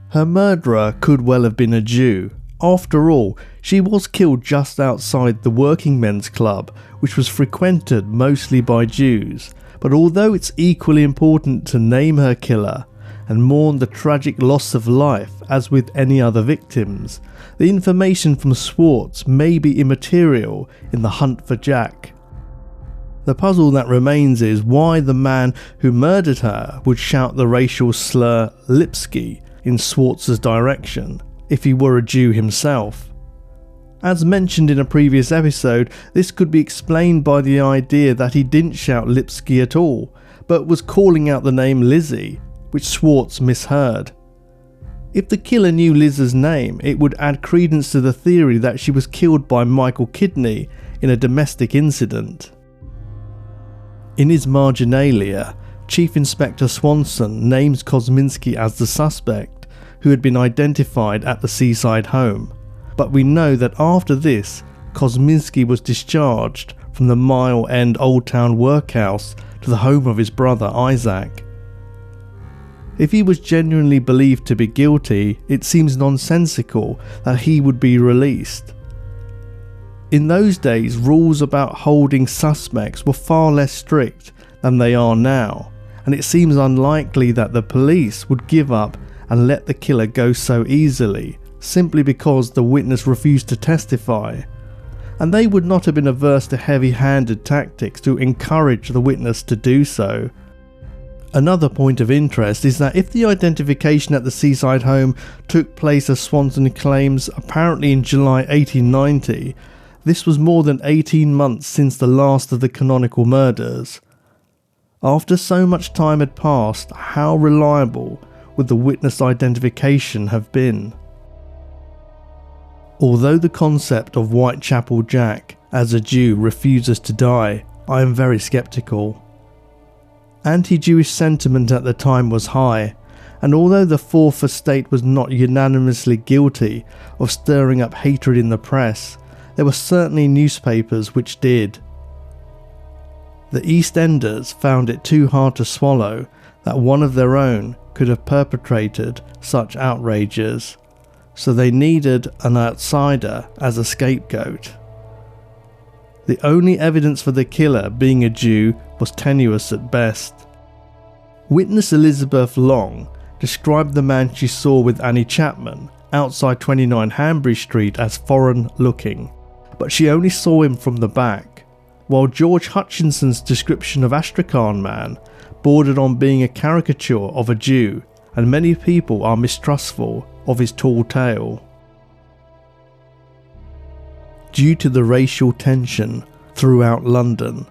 Her murderer could well have been a Jew. After all, she was killed just outside the Working Men's Club, which was frequented mostly by Jews, but although it's equally important to name her killer and mourn the tragic loss of life as with any other victims, the information from Swartz may be immaterial in the hunt for Jack. The puzzle that remains is why the man who murdered her would shout the racial slur Lipsky in Swartz's direction if he were a Jew himself. As mentioned in a previous episode, this could be explained by the idea that he didn't shout Lipsky at all, but was calling out the name Lizzie, which Swartz misheard. If the killer knew Liz's name, it would add credence to the theory that she was killed by Michael Kidney in a domestic incident. In his marginalia, Chief Inspector Swanson names Kosminski as the suspect, who had been identified at the Seaside Home, but we know that after this, Kosminski was discharged from the Mile End Old Town Workhouse to the home of his brother Isaac. If he was genuinely believed to be guilty, it seems nonsensical that he would be released. In those days, rules about holding suspects were far less strict than they are now, and it seems unlikely that the police would give up and let the killer go so easily, simply because the witness refused to testify. And they would not have been averse to heavy-handed tactics to encourage the witness to do so. Another point of interest is that if the identification at the Seaside Home took place, as Swanson claims, apparently in July 1890, this was more than 18 months since the last of the canonical murders. After so much time had passed, how reliable would the witness identification have been? Although the concept of Whitechapel Jack as a Jew refuses to die, I am very sceptical. Anti-Jewish sentiment at the time was high, and although the Fourth Estate was not unanimously guilty of stirring up hatred in the press, there were certainly newspapers which did. The East Enders found it too hard to swallow that one of their own could have perpetrated such outrages, so they needed an outsider as a scapegoat. The only evidence for the killer being a Jew was tenuous at best. Witness Elizabeth Long described the man she saw with Annie Chapman outside 29 Hanbury Street as foreign-looking, but she only saw him from the back, while George Hutchinson's description of Astrakhan Man bordered on being a caricature of a Jew, and many people are mistrustful of his tall tale. Due to the racial tension throughout London,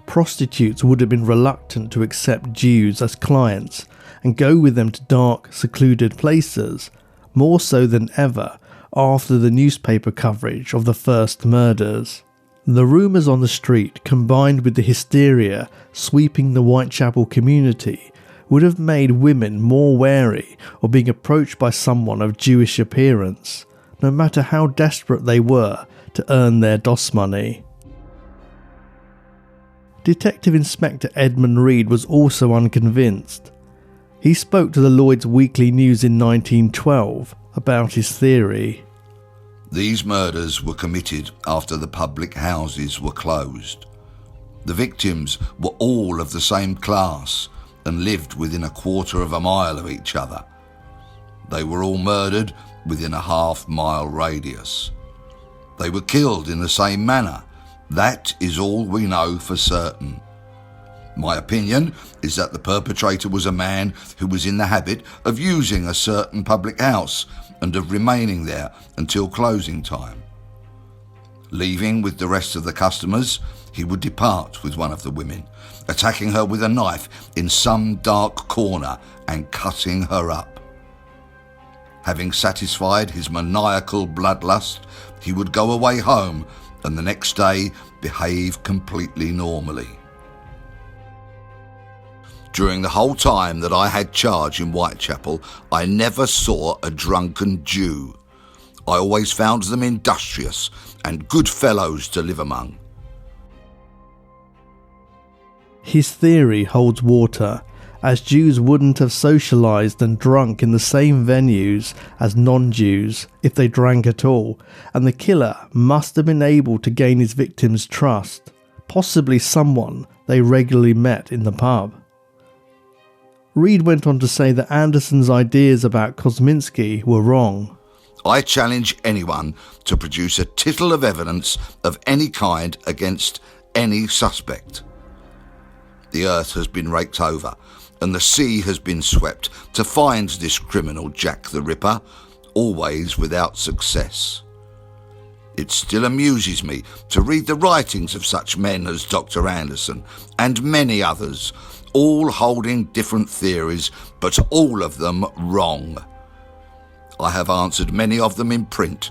prostitutes would have been reluctant to accept Jews as clients and go with them to dark, secluded places, more so than ever after the newspaper coverage of the first murders. The rumours on the street, combined with the hysteria sweeping the Whitechapel community, would have made women more wary of being approached by someone of Jewish appearance, no matter how desperate they were to earn their DOS money. Detective Inspector Edmund Reid was also unconvinced. He spoke to the Lloyd's Weekly News in 1912 about his theory. These murders were committed after the public houses were closed. The victims were all of the same class and lived within a quarter of a mile of each other. They were all murdered within a half-mile radius. They were killed in the same manner. That is all we know for certain. My opinion is that the perpetrator was a man who was in the habit of using a certain public house and of remaining there until closing time. Leaving with the rest of the customers, he would depart with one of the women, attacking her with a knife in some dark corner and cutting her up. Having satisfied his maniacal bloodlust, he would go away home and the next day behave completely normally. During the whole time that I had charge in Whitechapel, I never saw a drunken Jew. I always found them industrious and good fellows to live among. His theory holds water, as Jews wouldn't have socialised and drunk in the same venues as non-Jews if they drank at all, and the killer must have been able to gain his victims' trust, possibly someone they regularly met in the pub. Reid went on to say that Anderson's ideas about Kosminski were wrong. I challenge anyone to produce a tittle of evidence of any kind against any suspect. The earth has been raked over, and the sea has been swept to find this criminal Jack the Ripper, always without success. It still amuses me to read the writings of such men as Dr. Anderson and many others, all holding different theories, but all of them wrong. I have answered many of them in print,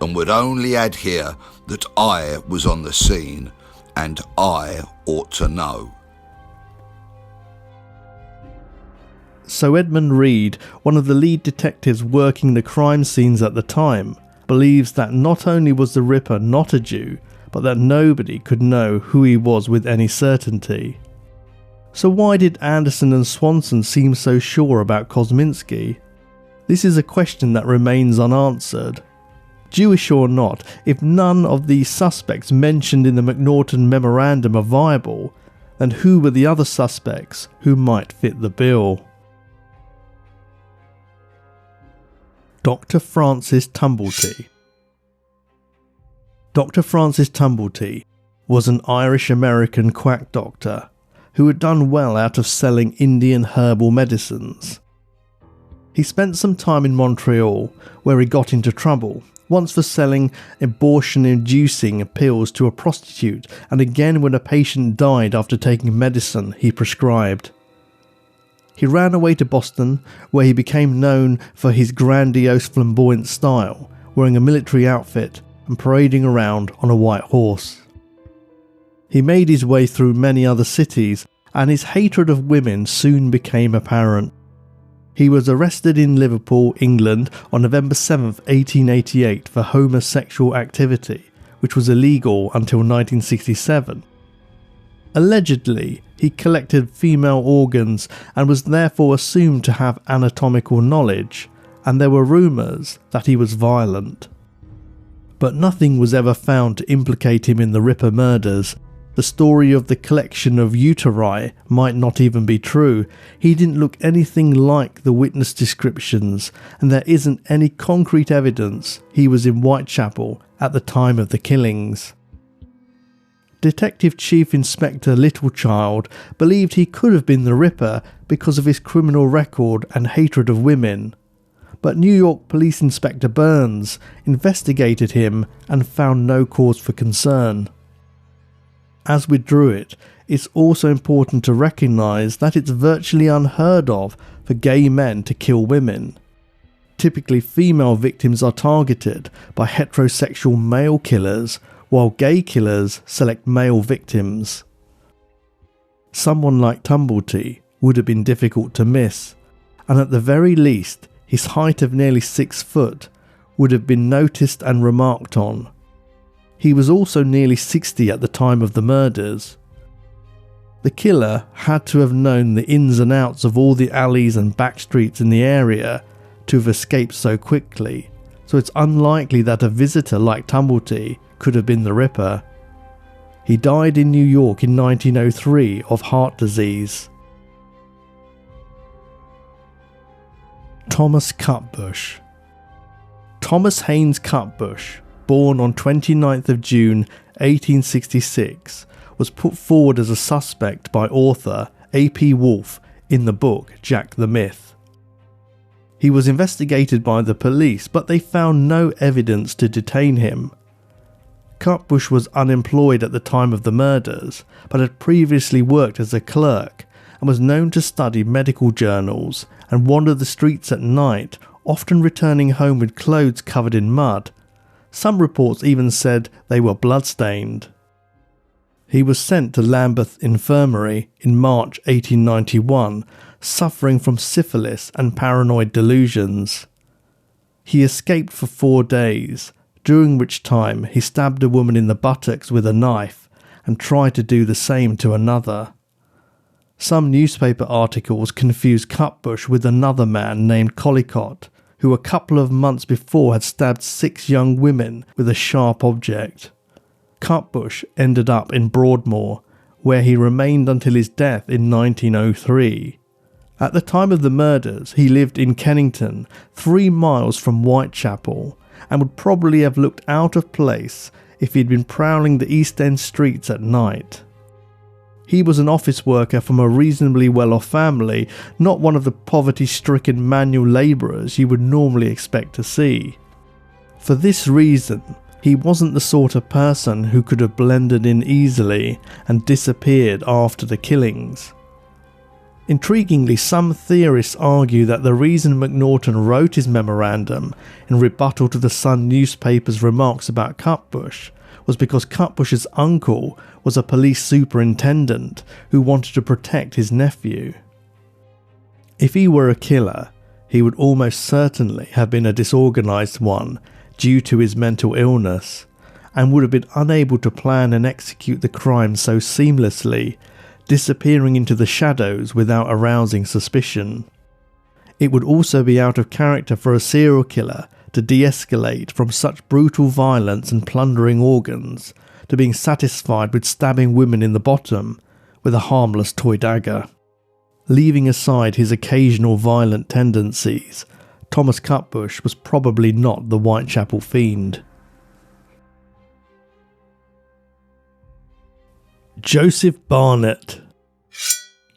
and would only add here that I was on the scene, and I ought to know. So Edmund Reid, one of the lead detectives working the crime scenes at the time, believes that not only was the Ripper not a Jew, but that nobody could know who he was with any certainty. So why did Anderson and Swanson seem so sure about Kosminski? This is a question that remains unanswered. Jewish or not, if none of these suspects mentioned in the Macnaghten Memorandum are viable, then who were the other suspects who might fit the bill? Dr. Francis Tumblety. Dr. Francis Tumblety was an Irish-American quack doctor who had done well out of selling Indian herbal medicines. He spent some time in Montreal, where he got into trouble, once for selling abortion-inducing pills to a prostitute, and again when a patient died after taking medicine he prescribed. He ran away to Boston, where he became known for his grandiose flamboyant style, wearing a military outfit and parading around on a white horse. He made his way through many other cities, and his hatred of women soon became apparent. He was arrested in Liverpool, England on November 7, 1888 for homosexual activity, which was illegal until 1967. Allegedly, he collected female organs and was therefore assumed to have anatomical knowledge, and there were rumours that he was violent. But nothing was ever found to implicate him in the Ripper murders. The story of the collection of uteri might not even be true. He didn't look anything like the witness descriptions, and there isn't any concrete evidence he was in Whitechapel at the time of the killings. Detective Chief Inspector Littlechild believed he could have been the Ripper because of his criminal record and hatred of women, but New York Police Inspector Burns investigated him and found no cause for concern. As with Druitt, it's also important to recognise that it's virtually unheard of for gay men to kill women. Typically, female victims are targeted by heterosexual male killers, while gay killers select male victims. Someone like Tumblety would have been difficult to miss, and at the very least, his height of nearly 6 foot would have been noticed and remarked on. He was also nearly 60 at the time of the murders. The killer had to have known the ins and outs of all the alleys and back streets in the area to have escaped so quickly, so it's unlikely that a visitor like Tumblety could have been the Ripper. He died in New York in 1903 of heart disease. Thomas Cutbush. Thomas Haynes Cutbush, born on 29th of June 1866, was put forward as a suspect by author A.P. Wolfe in the book Jack the Myth. He was investigated by the police, but they found no evidence to detain him. Cutbush was unemployed at the time of the murders, but had previously worked as a clerk and was known to study medical journals and wander the streets at night, often returning home with clothes covered in mud. Some reports even said they were bloodstained. He was sent to Lambeth Infirmary in March 1891, suffering from syphilis and paranoid delusions. He escaped for 4 days, during which time he stabbed a woman in the buttocks with a knife and tried to do the same to another. Some newspaper articles confused Cutbush with another man named Collicott, who a couple of months before had stabbed 6 young women with a sharp object. Cutbush ended up in Broadmoor, where he remained until his death in 1903. At the time of the murders, he lived in Kennington, 3 miles from Whitechapel, and would probably have looked out of place if he'd been prowling the East End streets at night. He was an office worker from a reasonably well-off family, not one of the poverty-stricken manual labourers you would normally expect to see. For this reason, he wasn't the sort of person who could have blended in easily and disappeared after the killings. Intriguingly, some theorists argue that the reason Macnaghten wrote his memorandum in rebuttal to the Sun newspaper's remarks about Cutbush was because Cutbush's uncle was a police superintendent who wanted to protect his nephew. If he were a killer, he would almost certainly have been a disorganised one due to his mental illness, and would have been unable to plan and execute the crime so seamlessly, disappearing into the shadows without arousing suspicion. It would also be out of character for a serial killer to de-escalate from such brutal violence and plundering organs to being satisfied with stabbing women in the bottom with a harmless toy dagger. Leaving aside his occasional violent tendencies, Thomas Cutbush was probably not the Whitechapel fiend. Joseph Barnett.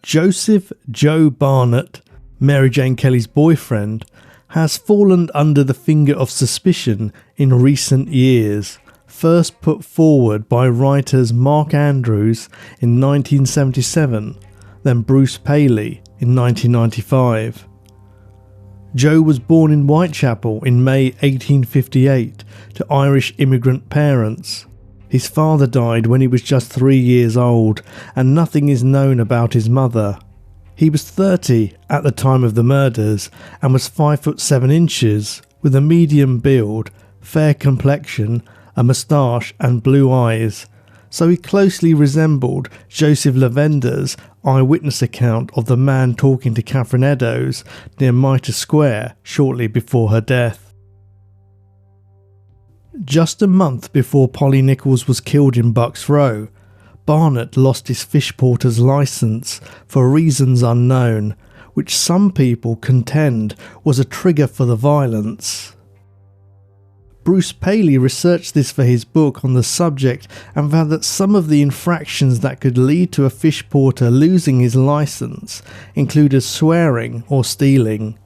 Joseph Joe Barnett, Mary Jane Kelly's boyfriend, has fallen under the finger of suspicion in recent years, first put forward by writers Mark Andrews in 1977, then Bruce Paley in 1995. Joe was born in Whitechapel in May 1858 to Irish immigrant parents. His father died when he was just 3 years old, and nothing is known about his mother. He was 30 at the time of the murders and was 5 foot 7 inches, with a medium build, fair complexion, a moustache and blue eyes, so he closely resembled Joseph Lavender's eyewitness account of the man talking to Catherine Eddowes near Mitre Square shortly before her death. Just a month before Polly Nichols was killed in Bucks Row, Barnett lost his fish porter's licence for reasons unknown, which some people contend was a trigger for the violence. Bruce Paley researched this for his book on the subject and found that some of the infractions that could lead to a fish porter losing his licence included swearing or stealing.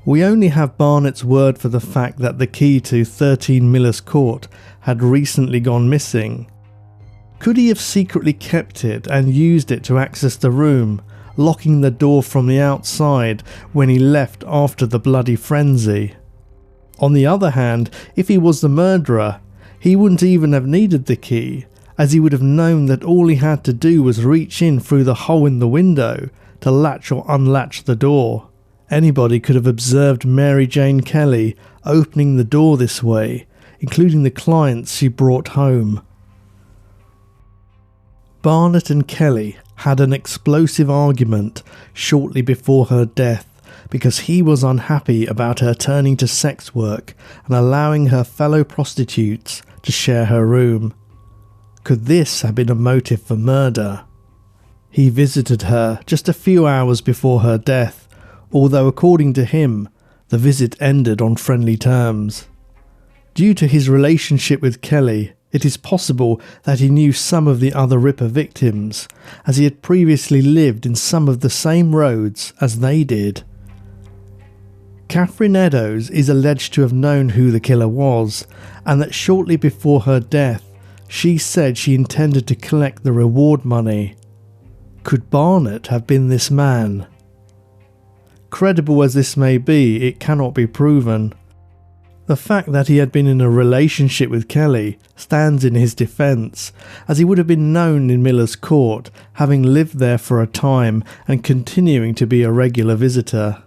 We only have Barnett's word for the fact that the key to 13 Miller's Court had recently gone missing. Could he have secretly kept it and used it to access the room, locking the door from the outside when he left after the bloody frenzy? On the other hand, if he was the murderer, he wouldn't even have needed the key, as he would have known that all he had to do was reach in through the hole in the window to latch or unlatch the door. Anybody could have observed Mary Jane Kelly opening the door this way, including the clients she brought home. Barnett and Kelly had an explosive argument shortly before her death because he was unhappy about her turning to sex work and allowing her fellow prostitutes to share her room. Could this have been a motive for murder? He visited her just a few hours before her death, although according to him, the visit ended on friendly terms. Due to his relationship with Kelly, it is possible that he knew some of the other Ripper victims, as he had previously lived in some of the same roads as they did. Catherine Eddowes is alleged to have known who the killer was, and that shortly before her death, she said she intended to collect the reward money. Could Barnett have been this man? Credible as this may be, it cannot be proven. The fact that he had been in a relationship with Kelly stands in his defence, as he would have been known in Miller's Court, having lived there for a time and continuing to be a regular visitor.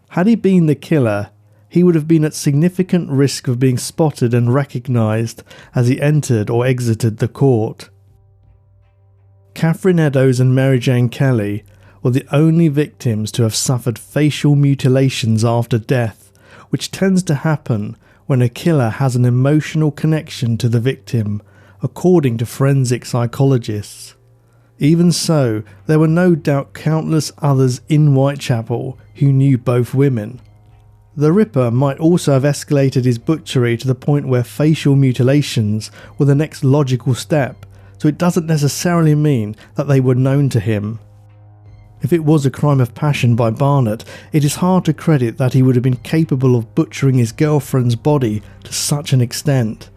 Had he been the killer, he would have been at significant risk of being spotted and recognised as he entered or exited the court. Catherine Eddowes and Mary Jane Kelly were the only victims to have suffered facial mutilations after death, which tends to happen when a killer has an emotional connection to the victim, according to forensic psychologists. Even so, there were no doubt countless others in Whitechapel who knew both women. The Ripper might also have escalated his butchery to the point where facial mutilations were the next logical step, so it doesn't necessarily mean that they were known to him. If it was a crime of passion by Barnett, it is hard to credit that he would have been capable of butchering his girlfriend's body to such an extent.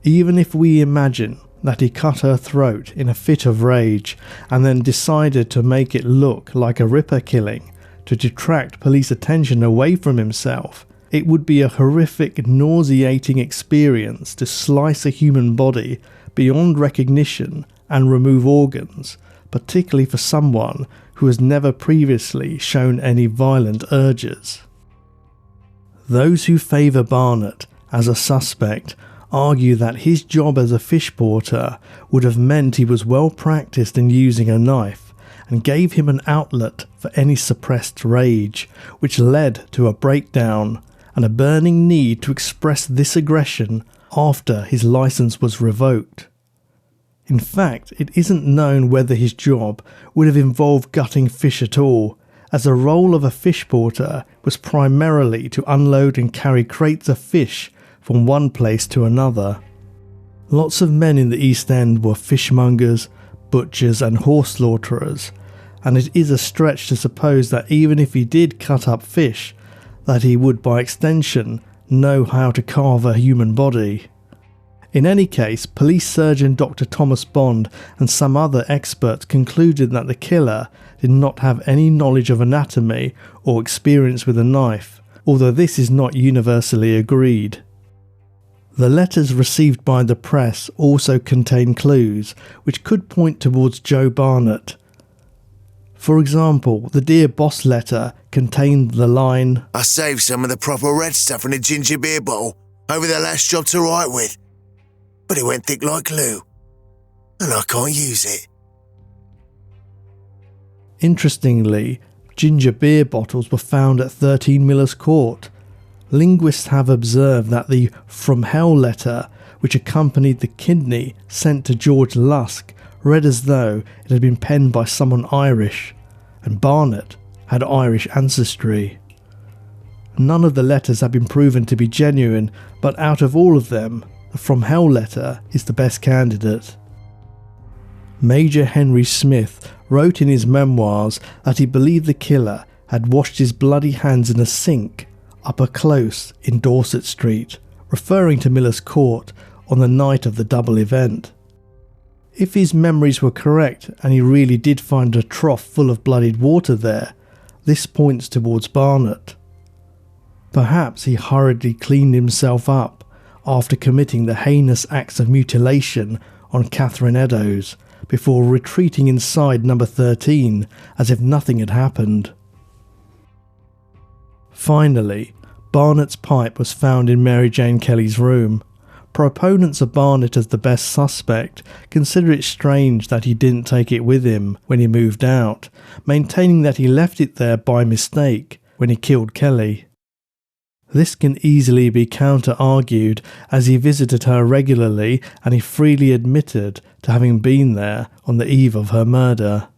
Even if we imagine that he cut her throat in a fit of rage and then decided to make it look like a Ripper killing to detract police attention away from himself, it would be a horrific, nauseating experience to slice a human body beyond recognition and remove organs, particularly for someone who has never previously shown any violent urges. Those who favour Barnett as a suspect argue that his job as a fish porter would have meant he was well practiced in using a knife and gave him an outlet for any suppressed rage, which led to a breakdown and a burning need to express this aggression after his license was revoked. In fact, it isn't known whether his job would have involved gutting fish at all, as the role of a fish porter was primarily to unload and carry crates of fish from one place to another. Lots of men in the East End were fishmongers, butchers and horse slaughterers, and it is a stretch to suppose that even if he did cut up fish, that he would by extension know how to carve a human body. In any case, police surgeon Dr. Thomas Bond and some other experts concluded that the killer did not have any knowledge of anatomy or experience with a knife, although this is not universally agreed. The letters received by the press also contain clues which could point towards Joe Barnett. For example, the Dear Boss letter contained the line, "I saved some of the proper red stuff in a ginger beer bottle over the last job to write with, but it went thick like glue. and I can't use it. Interestingly, ginger beer bottles were found at 13 Miller's Court. Linguists have observed that the "From Hell" letter, which accompanied the kidney sent to George Lusk, read as though it had been penned by someone Irish, and Barnett had Irish ancestry. None of the letters have been proven to be genuine, but out of all of them, the "From Hell" letter is the best candidate. Major Henry Smith wrote in his memoirs that he believed the killer had washed his bloody hands in a sink up a close in Dorset Street, referring to Miller's Court on the night of the double event. If his memories were correct and he really did find a trough full of bloodied water there, this points towards Barnett. Perhaps he hurriedly cleaned himself up after committing the heinous acts of mutilation on Catherine Eddowes before retreating inside number 13 as if nothing had happened. Finally, Barnett's pipe was found in Mary Jane Kelly's room. Proponents of Barnett as the best suspect consider it strange that he didn't take it with him when he moved out, maintaining that he left it there by mistake when he killed Kelly. This can easily be counter-argued as he visited her regularly and he freely admitted to having been there on the eve of her murder.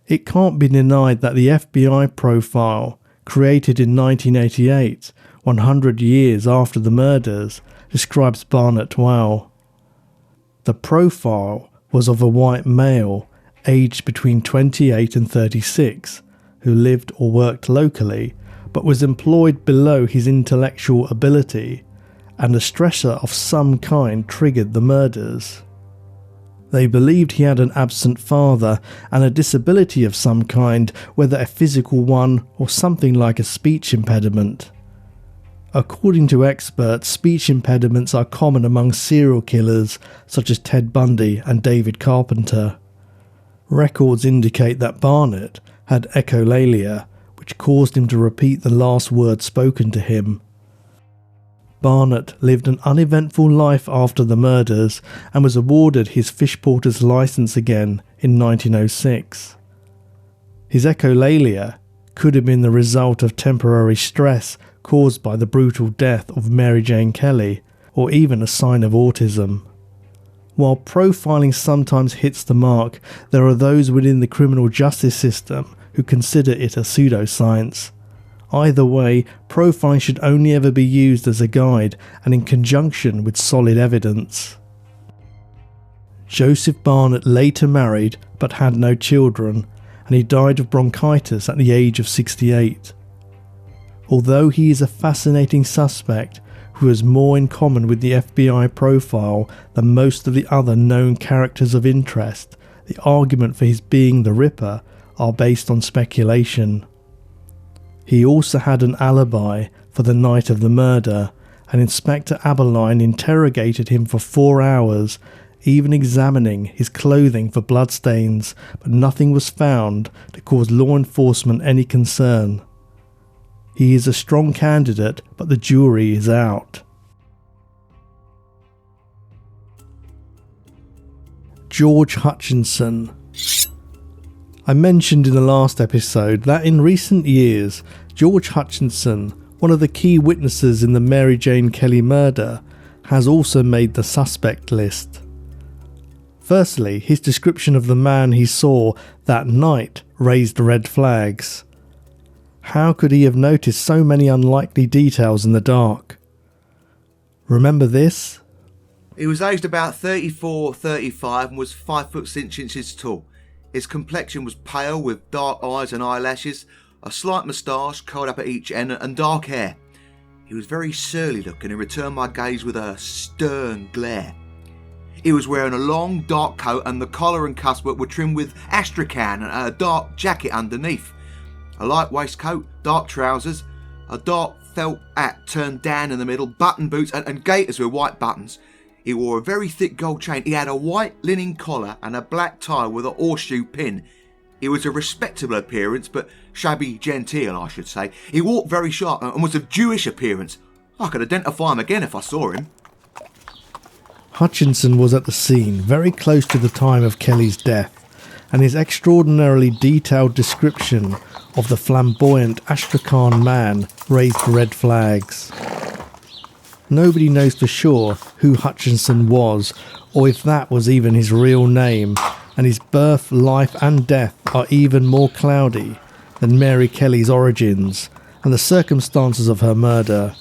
It can't be denied that the FBI profile, created in 1988, 100 years after the murders, describes Barnett well. The profile was of a white male, aged between 28 and 36, who lived or worked locally, but was employed below his intellectual ability, and a stressor of some kind triggered the murders. They believed he had an absent father and a disability of some kind, whether a physical one or something like a speech impediment. According to experts, speech impediments are common among serial killers such as Ted Bundy and David Carpenter. Records indicate that Barnett had echolalia, which caused him to repeat the last word spoken to him. Barnett lived an uneventful life after the murders and was awarded his fish porter's licence again in 1906. His echolalia could have been the result of temporary stress caused by the brutal death of Mary Jane Kelly, or even a sign of autism. While profiling sometimes hits the mark, there are those within the criminal justice system who consider it a pseudoscience. Either way, profiling should only ever be used as a guide and in conjunction with solid evidence. Joseph Barnett later married but had no children, and he died of bronchitis at the age of 68. Although he is a fascinating suspect who has more in common with the FBI profile than most of the other known characters of interest, the argument for his being the Ripper are based on speculation. He also had an alibi for the night of the murder, and Inspector Abberline interrogated him for 4 hours, even examining his clothing for bloodstains, but nothing was found to cause law enforcement any concern. He is a strong candidate, but the jury is out. George Hutchinson. I mentioned in the last episode that in recent years, George Hutchinson, one of the key witnesses in the Mary Jane Kelly murder, has also made the suspect list. Firstly, his description of the man he saw that night raised red flags. How could he have noticed so many unlikely details in the dark? Remember this? He was aged about 34-35 and was 5 foot 6 inches tall. His complexion was pale with dark eyes and eyelashes, a slight moustache curled up at each end and dark hair. He was very surly looking and returned my gaze with a stern glare. He was wearing a long dark coat and the collar and cuffs were trimmed with astrakhan and a dark jacket underneath. A light waistcoat, dark trousers, a dark felt hat turned down in the middle, button boots and gaiters with white buttons. He wore a very thick gold chain. He had a white linen collar and a black tie with a horseshoe pin. He was a respectable appearance, but shabby genteel, I should say. He walked very sharp and was of Jewish appearance. I could identify him again if I saw him. Hutchinson was at the scene very close to the time of Kelly's death, and his extraordinarily detailed description of the flamboyant Astrakhan man raised red flags. Nobody knows for sure who Hutchinson was, or if that was even his real name, and his birth, life and death are even more cloudy than Mary Kelly's origins and the circumstances of her murder.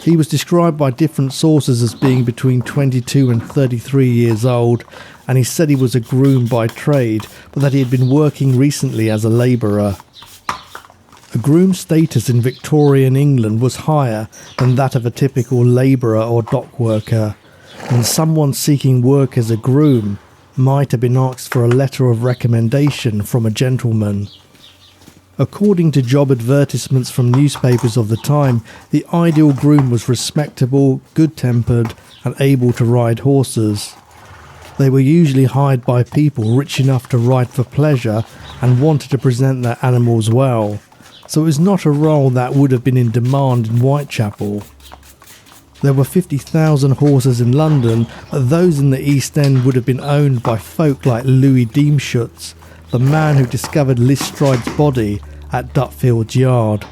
He was described by different sources as being between 22 and 33 years old, and he said he was a groom by trade, but that he had been working recently as a labourer. A groom's status in Victorian England was higher than that of a typical labourer or dock worker, and someone seeking work as a groom might have been asked for a letter of recommendation from a gentleman. According to job advertisements from newspapers of the time, the ideal groom was respectable, good-tempered and able to ride horses. They were usually hired by people rich enough to ride for pleasure and wanted to present their animals well, so it was not a role that would have been in demand in Whitechapel. There were 50,000 horses in London, but those in the East End would have been owned by folk like Louis Deemschutz, the man who discovered Lestride's body at Dutfield's Yard.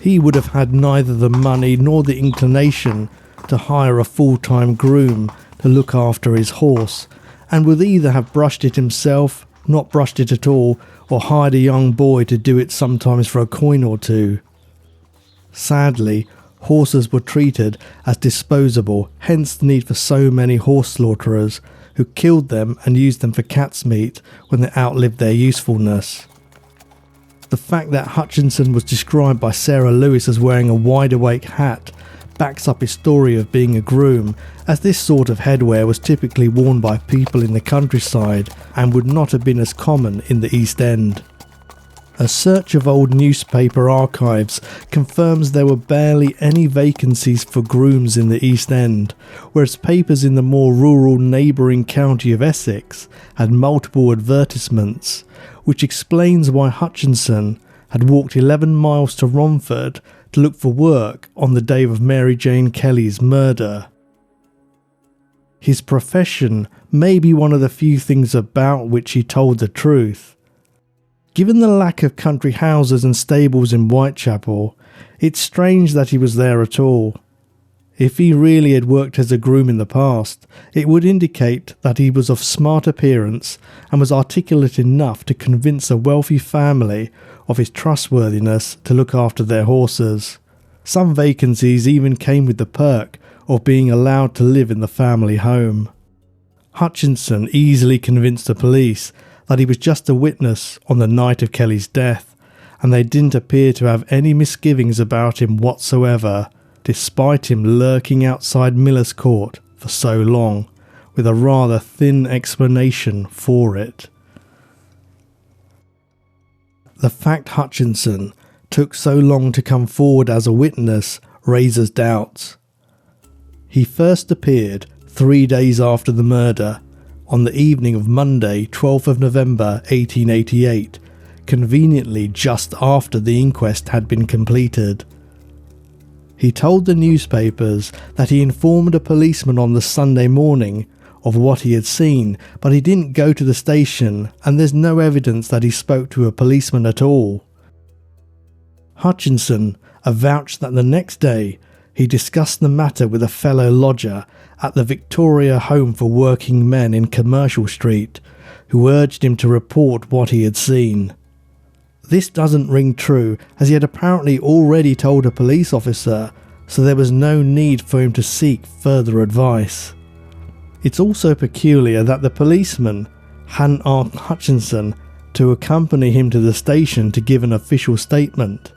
He would have had neither the money nor the inclination to hire a full-time groom to look after his horse, and would either have brushed it himself, not brushed it at all, or hired a young boy to do it sometimes for a coin or two. Sadly, horses were treated as disposable, hence the need for so many horse slaughterers who killed them and used them for cat's meat when they outlived their usefulness. The fact that Hutchinson was described by Sarah Lewis as wearing a wide-awake hat backs up his story of being a groom, as this sort of headwear was typically worn by people in the countryside and would not have been as common in the East End. A search of old newspaper archives confirms there were barely any vacancies for grooms in the East End, whereas papers in the more rural neighbouring county of Essex had multiple advertisements, which explains why Hutchinson had walked 11 miles to Romford to look for work on the day of Mary Jane Kelly's murder. His profession may be one of the few things about which he told the truth. Given the lack of country houses and stables in Whitechapel, it's strange that he was there at all. If he really had worked as a groom in the past, it would indicate that he was of smart appearance and was articulate enough to convince a wealthy family of his trustworthiness to look after their horses. Some vacancies even came with the perk of being allowed to live in the family home. Hutchinson easily convinced the police that he was just a witness on the night of Kelly's death, and they didn't appear to have any misgivings about him whatsoever, despite him lurking outside Miller's Court for so long, with a rather thin explanation for it. The fact Hutchinson took so long to come forward as a witness raises doubts. He first appeared 3 days after the murder, on the evening of Monday, 12th of November 1888, conveniently just after the inquest had been completed. He told the newspapers that he informed a policeman on the Sunday morning of what he had seen, but he didn't go to the station, and there's no evidence that he spoke to a policeman at all. Hutchinson avouched that the next day he discussed the matter with a fellow lodger at the Victoria Home for Working Men in Commercial Street, who urged him to report what he had seen. This doesn't ring true, as he had apparently already told a police officer, so there was no need for him to seek further advice. It's also peculiar that the policeman hadn't asked Hutchinson to accompany him to the station to give an official statement.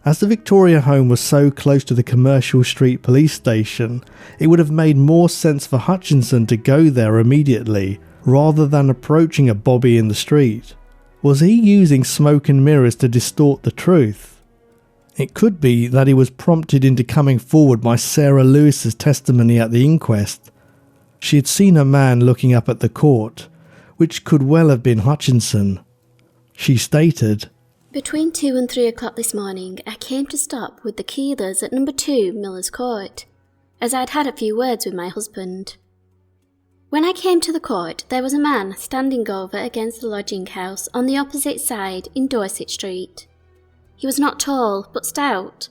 As the Victoria Home was so close to the Commercial Street police station, it would have made more sense for Hutchinson to go there immediately, rather than approaching a bobby in the street. Was he using smoke and mirrors to distort the truth? It could be that he was prompted into coming forward by Sarah Lewis's testimony at the inquest. She had seen a man looking up at the court, which could well have been Hutchinson. She stated, "Between 2 and 3 o'clock this morning, I came to stop with the Keelers at number 2 Miller's Court. as I'd had a few words with my husband. When I came to the court, there was a man standing over against the lodging house on the opposite side in Dorset Street. He was not tall, but stout,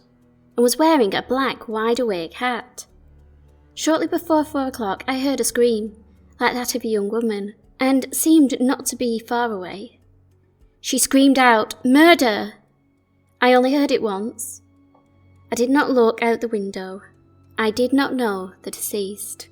and was wearing a black wide-awake hat. Shortly before 4 o'clock I heard a scream, like that of a young woman, and seemed not to be far away. She screamed out, "Murder!" I only heard it once. I did not look out the window. I did not know the deceased.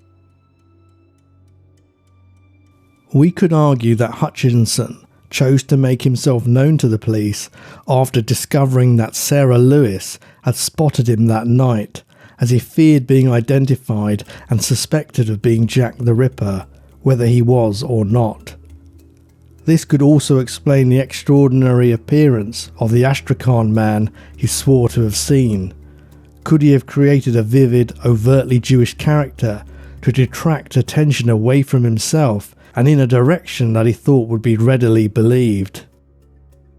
We could argue that Hutchinson chose to make himself known to the police after discovering that Sarah Lewis had spotted him that night, as he feared being identified and suspected of being Jack the Ripper, whether he was or not. This could also explain the extraordinary appearance of the Astrakhan man he swore to have seen. Could he have created a vivid, overtly Jewish character to detract attention away from himself and in a direction that he thought would be readily believed?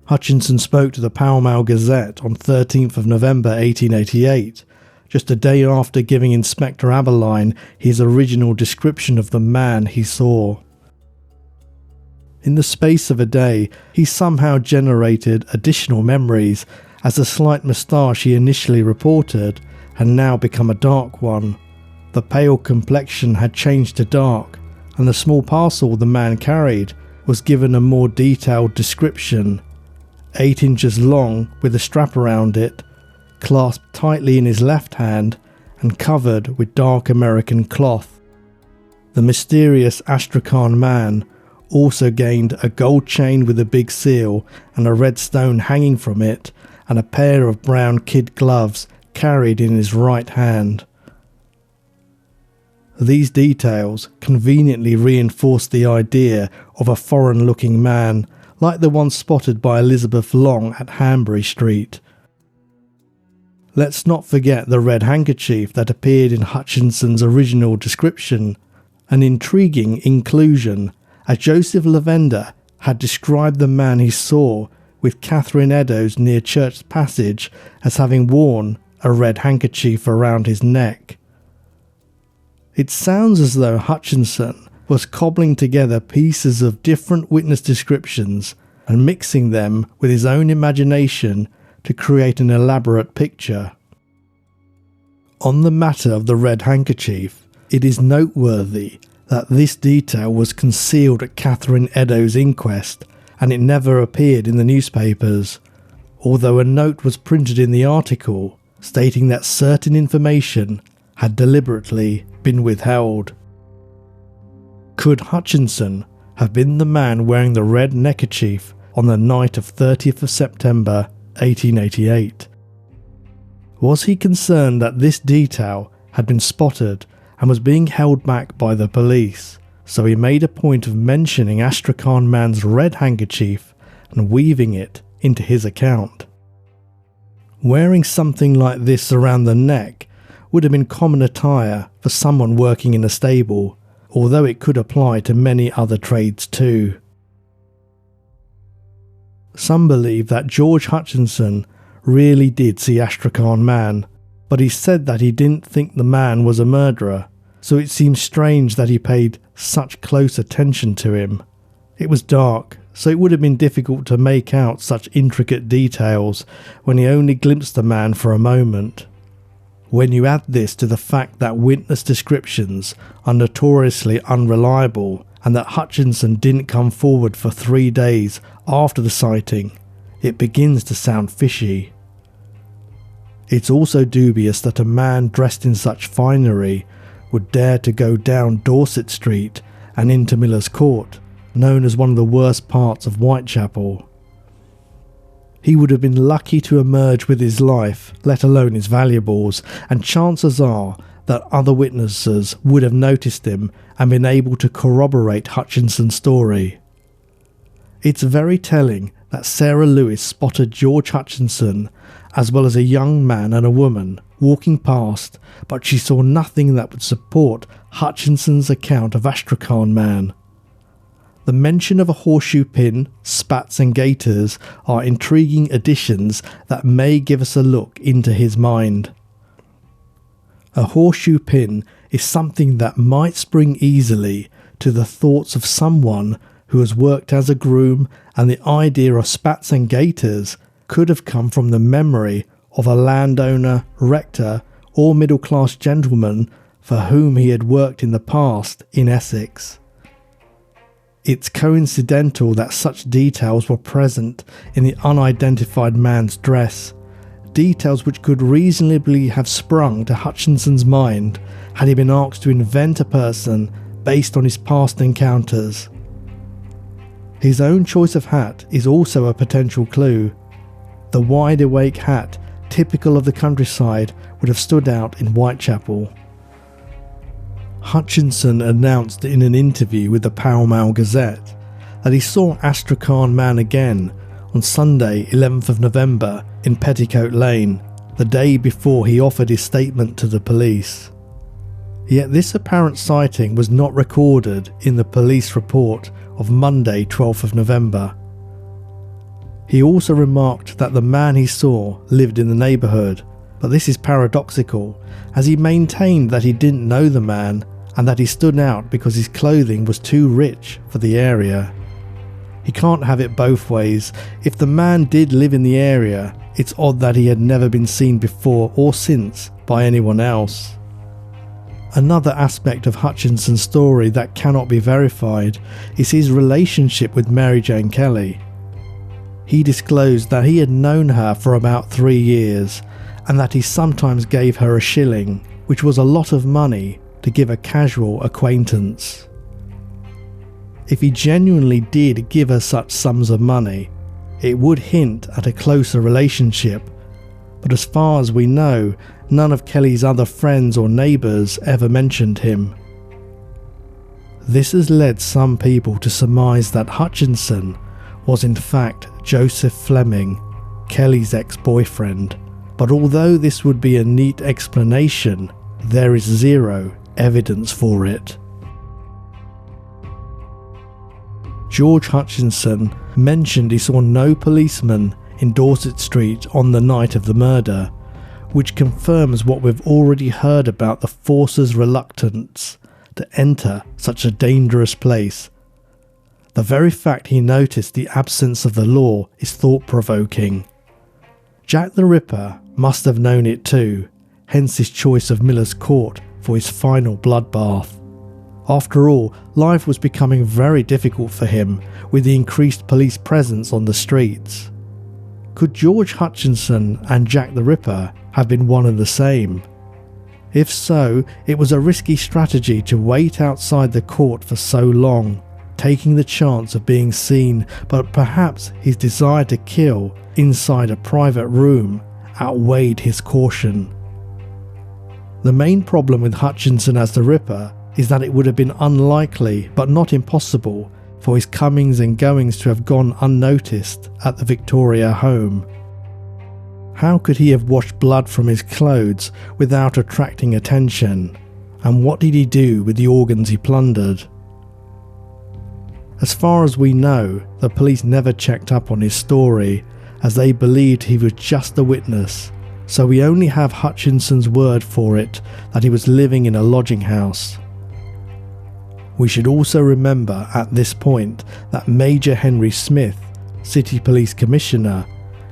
Hutchinson spoke to the Pall Mall Gazette on 13th of November 1888, just a day after giving Inspector Abberline his original description of the man he saw. In the space of a day, he somehow generated additional memories, as the slight moustache he initially reported had now become a dark one. The pale complexion had changed to dark, and the small parcel the man carried was given a more detailed description. 8 inches long, with a strap around it, clasped tightly in his left hand and covered with dark American cloth. The mysterious Astrakhan man also gained a gold chain with a big seal and a red stone hanging from it, and a pair of brown kid gloves carried in his right hand. These details conveniently reinforced the idea of a foreign-looking man, like the one spotted by Elizabeth Long at Hanbury Street. Let's not forget the red handkerchief that appeared in Hutchinson's original description, an intriguing inclusion, as Joseph Lavender had described the man he saw with Catherine Eddowes near Church Passage as having worn a red handkerchief around his neck. It sounds as though Hutchinson was cobbling together pieces of different witness descriptions and mixing them with his own imagination to create an elaborate picture. On the matter of the red handkerchief, it is noteworthy that this detail was concealed at Catherine Eddowes' inquest, and it never appeared in the newspapers, although a note was printed in the article stating that certain information had deliberately been withheld. Could Hutchinson have been the man wearing the red neckerchief on the night of 30th of September 1888? Was he concerned that this detail had been spotted and was being held back by the police, so he made a point of mentioning Astrakhan man's red handkerchief and weaving it into his account? Wearing something like this around the neck would have been common attire for someone working in a stable, although it could apply to many other trades too. Some believe that George Hutchinson really did see Astrakhan man, but he said that he didn't think the man was a murderer, so it seems strange that he paid such close attention to him. It was dark, so it would have been difficult to make out such intricate details when he only glimpsed the man for a moment. When you add this to the fact that witness descriptions are notoriously unreliable and that Hutchinson didn't come forward for 3 days after the sighting, it begins to sound fishy. It's also dubious that a man dressed in such finery would dare to go down Dorset Street and into Miller's Court, known as one of the worst parts of Whitechapel. He would have been lucky to emerge with his life, let alone his valuables, and chances are that other witnesses would have noticed him and been able to corroborate Hutchinson's story. It's very telling that Sarah Lewis spotted George Hutchinson, as well as a young man and a woman, walking past, but she saw nothing that would support Hutchinson's account of Astrakhan man. The mention of a horseshoe pin, spats and gaiters are intriguing additions that may give us a look into his mind. A horseshoe pin is something that might spring easily to the thoughts of someone who has worked as a groom, and the idea of spats and gaiters could have come from the memory of a landowner, rector, or middle-class gentleman for whom he had worked in the past in Essex. It's coincidental that such details were present in the unidentified man's dress, details which could reasonably have sprung to Hutchinson's mind had he been asked to invent a person based on his past encounters. His own choice of hat is also a potential clue. The wide-awake hat, typical of the countryside, would have stood out in Whitechapel. Hutchinson announced in an interview with the Pall Mall Gazette that he saw Astrakhan Man again on Sunday 11th of November in Petticoat Lane, the day before he offered his statement to the police. Yet this apparent sighting was not recorded in the police report of Monday 12th of November. He also remarked that the man he saw lived in the neighbourhood, but this is paradoxical, as he maintained that he didn't know the man and that he stood out because his clothing was too rich for the area. He can't have it both ways. If the man did live in the area, it's odd that he had never been seen before or since by anyone else. Another aspect of Hutchinson's story that cannot be verified is his relationship with Mary Jane Kelly. He disclosed that he had known her for about 3 years and that he sometimes gave her a shilling, which was a lot of money, to give a casual acquaintance. If he genuinely did give her such sums of money, it would hint at a closer relationship, but as far as we know, none of Kelly's other friends or neighbours ever mentioned him. This has led some people to surmise that Hutchinson was in fact Joseph Fleming, Kelly's ex-boyfriend, but although this would be a neat explanation, there is zero evidence for it. George Hutchinson mentioned he saw no policeman in Dorset Street on the night of the murder, which confirms what we've already heard about the force's reluctance to enter such a dangerous place. The very fact he noticed the absence of the law is thought-provoking. Jack the Ripper must have known it too, hence his choice of Miller's Court for his final bloodbath. After all, life was becoming very difficult for him with the increased police presence on the streets. Could George Hutchinson and Jack the Ripper have been one and the same? If so, it was a risky strategy to wait outside the court for so long, taking the chance of being seen, but perhaps his desire to kill inside a private room outweighed his caution. The main problem with Hutchinson as the Ripper is that it would have been unlikely, but not impossible, for his comings and goings to have gone unnoticed at the Victoria home. How could he have washed blood from his clothes without attracting attention? And what did he do with the organs he plundered? As far as we know, the police never checked up on his story, as they believed he was just a witness, so we only have Hutchinson's word for it that he was living in a lodging house. We should also remember at this point that Major Henry Smith, City Police Commissioner,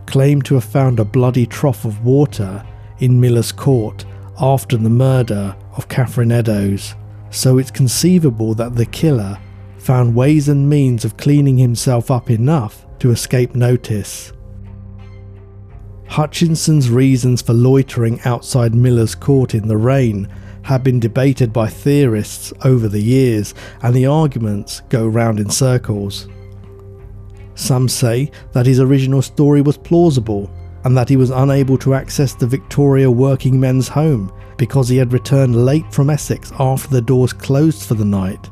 claimed to have found a bloody trough of water in Miller's Court after the murder of Catherine Eddowes, so it's conceivable that the killer found ways and means of cleaning himself up enough to escape notice. Hutchinson's reasons for loitering outside Miller's Court in the rain have been debated by theorists over the years, and the arguments go round in circles. Some say that his original story was plausible, and that he was unable to access the Victoria working men's home because he had returned late from Essex after the doors closed for the night.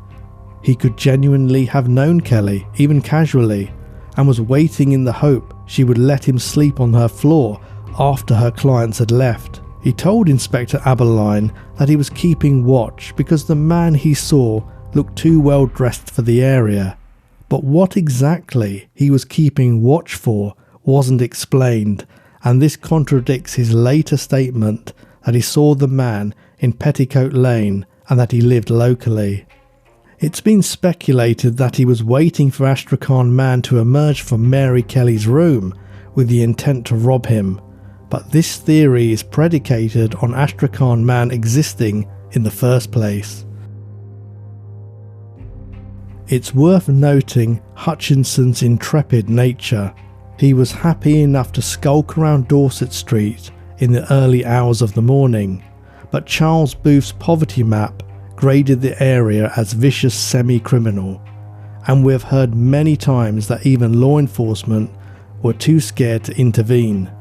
He could genuinely have known Kelly, even casually, and was waiting in the hope she would let him sleep on her floor after her clients had left. He told Inspector Abberline that he was keeping watch because the man he saw looked too well dressed for the area, but what exactly he was keeping watch for wasn't explained, and this contradicts his later statement that he saw the man in Petticoat Lane and that he lived locally. It's been speculated that he was waiting for Astrakhan Man to emerge from Mary Kelly's room with the intent to rob him, but this theory is predicated on Astrakhan Man existing in the first place. It's worth noting Hutchinson's intrepid nature. He was happy enough to skulk around Dorset Street in the early hours of the morning, but Charles Booth's poverty map graded the area as vicious semi-criminal, and we've heard many times that even law enforcement were too scared to intervene.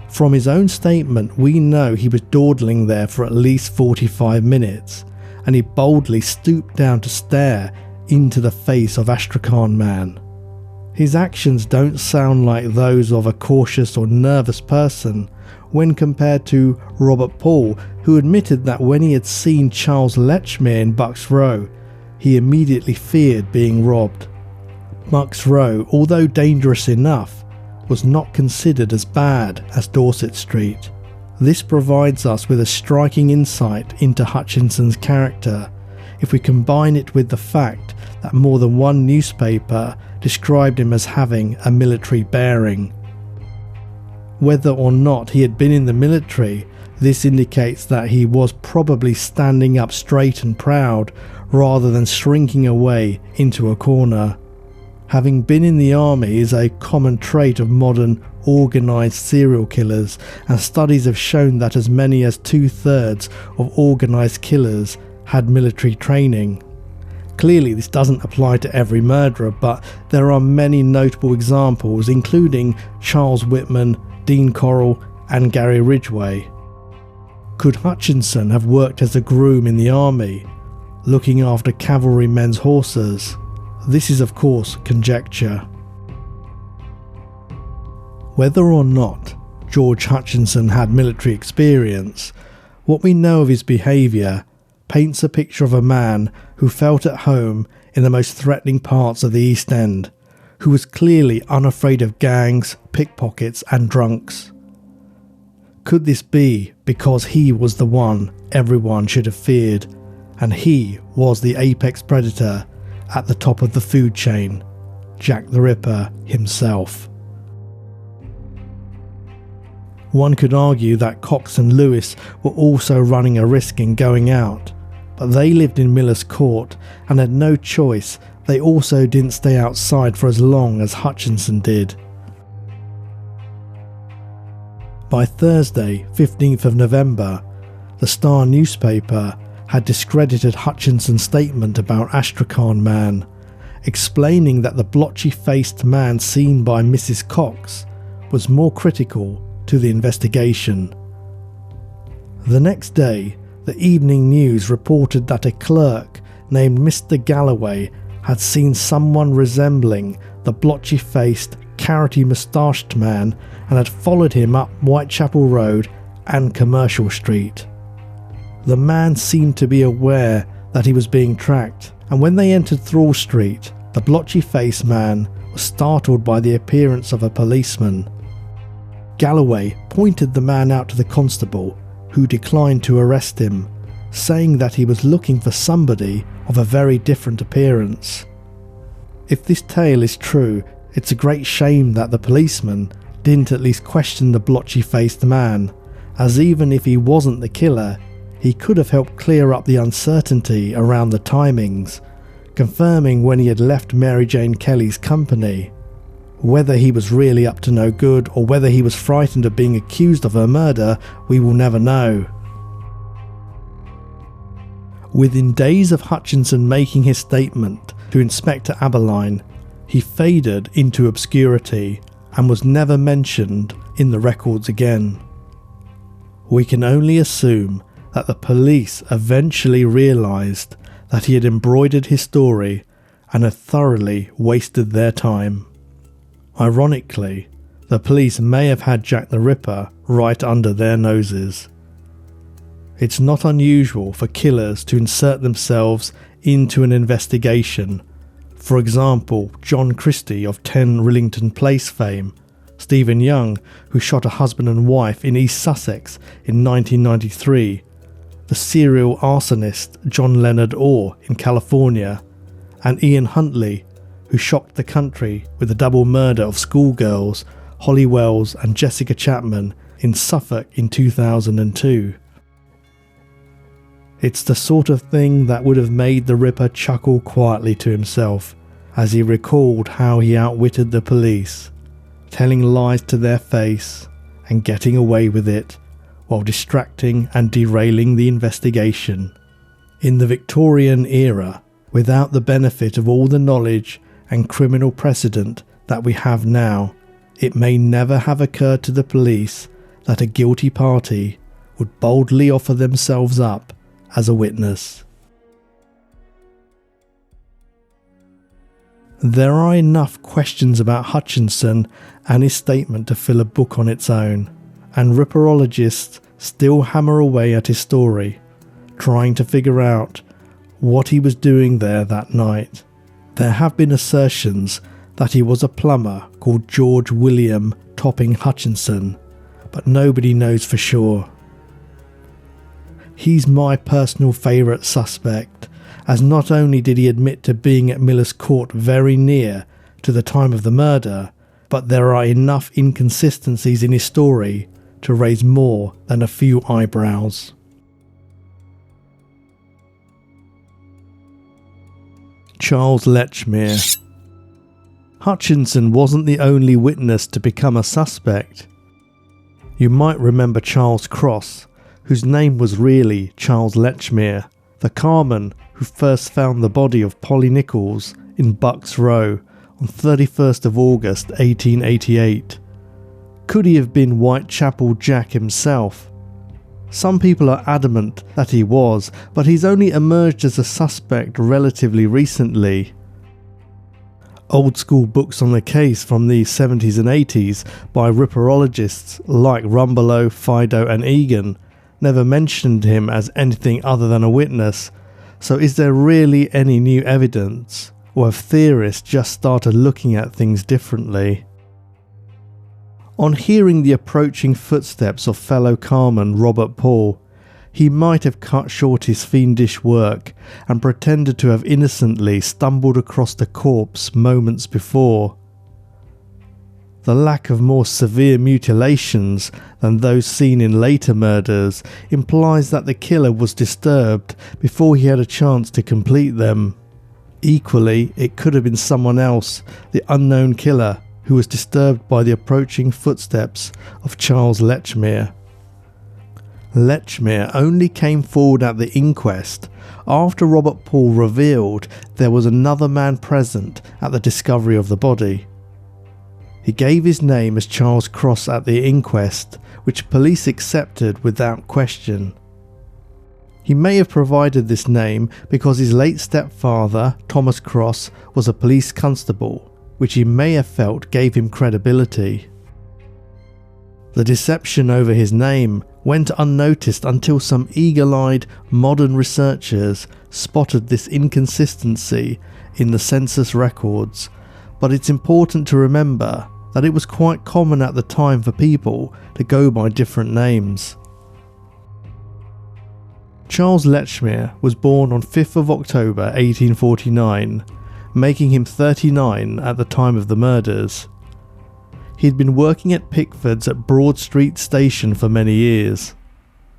From his own statement, we know he was dawdling there for at least 45 minutes, and he boldly stooped down to stare into the face of Astrakhan Man. His actions don't sound like those of a cautious or nervous person when compared to Robert Paul, who admitted that when he had seen Charles Lechmere in Bucks Row, he immediately feared being robbed. Bucks Row, although dangerous enough, was not considered as bad as Dorset Street. This provides us with a striking insight into Hutchinson's character, if we combine it with the fact that more than one newspaper described him as having a military bearing. Whether or not he had been in the military, this indicates that he was probably standing up straight and proud rather than shrinking away into a corner. Having been in the army is a common trait of modern organised serial killers, and studies have shown that as many as 2/3 of organised killers had military training. Clearly this doesn't apply to every murderer, but there are many notable examples, including Charles Whitman, Dean Corll and Gary Ridgway. Could Hutchinson have worked as a groom in the army, looking after cavalrymen's horses? This is of course conjecture. Whether or not George Hutchinson had military experience, what we know of his behaviour paints a picture of a man who felt at home in the most threatening parts of the East End, who was clearly unafraid of gangs, pickpockets and drunks. Could this be because he was the one everyone should have feared, and he was the apex predator at the top of the food chain, Jack the Ripper himself? One could argue that Cox and Lewis were also running a risk in going out, but they lived in Miller's Court and had no choice. They also didn't stay outside for as long as Hutchinson did. By Thursday, 15th of November, the Star newspaper had discredited Hutchinson's statement about Astrakhan Man, explaining that the blotchy-faced man seen by Mrs. Cox was more critical to the investigation. The next day, the Evening News reported that a clerk named Mr. Galloway had seen someone resembling the blotchy-faced, carroty-moustached man and had followed him up Whitechapel Road and Commercial Street. The man seemed to be aware that he was being tracked, and when they entered Thrall Street, the blotchy-faced man was startled by the appearance of a policeman. Galloway pointed the man out to the constable, who declined to arrest him, saying that he was looking for somebody of a very different appearance. If this tale is true, it's a great shame that the policeman didn't at least question the blotchy-faced man, as even if he wasn't the killer, he could have helped clear up the uncertainty around the timings, confirming when he had left Mary Jane Kelly's company. Whether he was really up to no good or whether he was frightened of being accused of her murder, we will never know. Within days of Hutchinson making his statement to Inspector Abberline, he faded into obscurity and was never mentioned in the records again. We can only assume that the police eventually realised that he had embroidered his story and had thoroughly wasted their time. Ironically, the police may have had Jack the Ripper right under their noses. It's not unusual for killers to insert themselves into an investigation. For example, John Christie of 10 Rillington Place fame, Stephen Young, who shot a husband and wife in East Sussex in 1993, the serial arsonist John Leonard Orr in California, and Ian Huntley, who shocked the country with the double murder of schoolgirls Holly Wells and Jessica Chapman in Suffolk in 2002. It's the sort of thing that would have made the Ripper chuckle quietly to himself as he recalled how he outwitted the police, telling lies to their face and getting away with it while distracting and derailing the investigation. In the Victorian era, without the benefit of all the knowledge and criminal precedent that we have now, it may never have occurred to the police that a guilty party would boldly offer themselves up as a witness. There are enough questions about Hutchinson and his statement to fill a book on its own, and Ripperologists still hammer away at his story, trying to figure out what he was doing there that night. There have been assertions that he was a plumber called George William Topping Hutchinson, but nobody knows for sure. He's my personal favourite suspect, as not only did he admit to being at Miller's Court very near to the time of the murder, but there are enough inconsistencies in his story to raise more than a few eyebrows. Charles Lechmere. Hutchinson wasn't the only witness to become a suspect. You might remember Charles Cross, whose name was really Charles Lechmere, the carman who first found the body of Polly Nichols in Bucks Row on 31st of August 1888. Could he have been Whitechapel Jack himself? Some people are adamant that he was, but he's only emerged as a suspect relatively recently. Old school books on the case from the 70s and 80s by Ripperologists like Rumbelow, Fido and Egan never mentioned him as anything other than a witness, so is there really any new evidence, or have theorists just started looking at things differently? On hearing the approaching footsteps of fellow carman Robert Paul, he might have cut short his fiendish work and pretended to have innocently stumbled across the corpse moments before. The lack of more severe mutilations than those seen in later murders implies that the killer was disturbed before he had a chance to complete them. Equally, it could have been someone else, the unknown killer, who was disturbed by the approaching footsteps of Charles Lechmere. Lechmere only came forward at the inquest after Robert Paul revealed there was another man present at the discovery of the body. He gave his name as Charles Cross at the inquest, which police accepted without question. He may have provided this name because his late stepfather, Thomas Cross, was a police constable, which he may have felt gave him credibility. The deception over his name went unnoticed until some eagle-eyed modern researchers spotted this inconsistency in the census records, but it's important to remember that it was quite common at the time for people to go by different names. Charles Lechmere was born on 5th of October 1849, making him 39 at the time of the murders. He had been working at Pickford's at Broad Street Station for many years.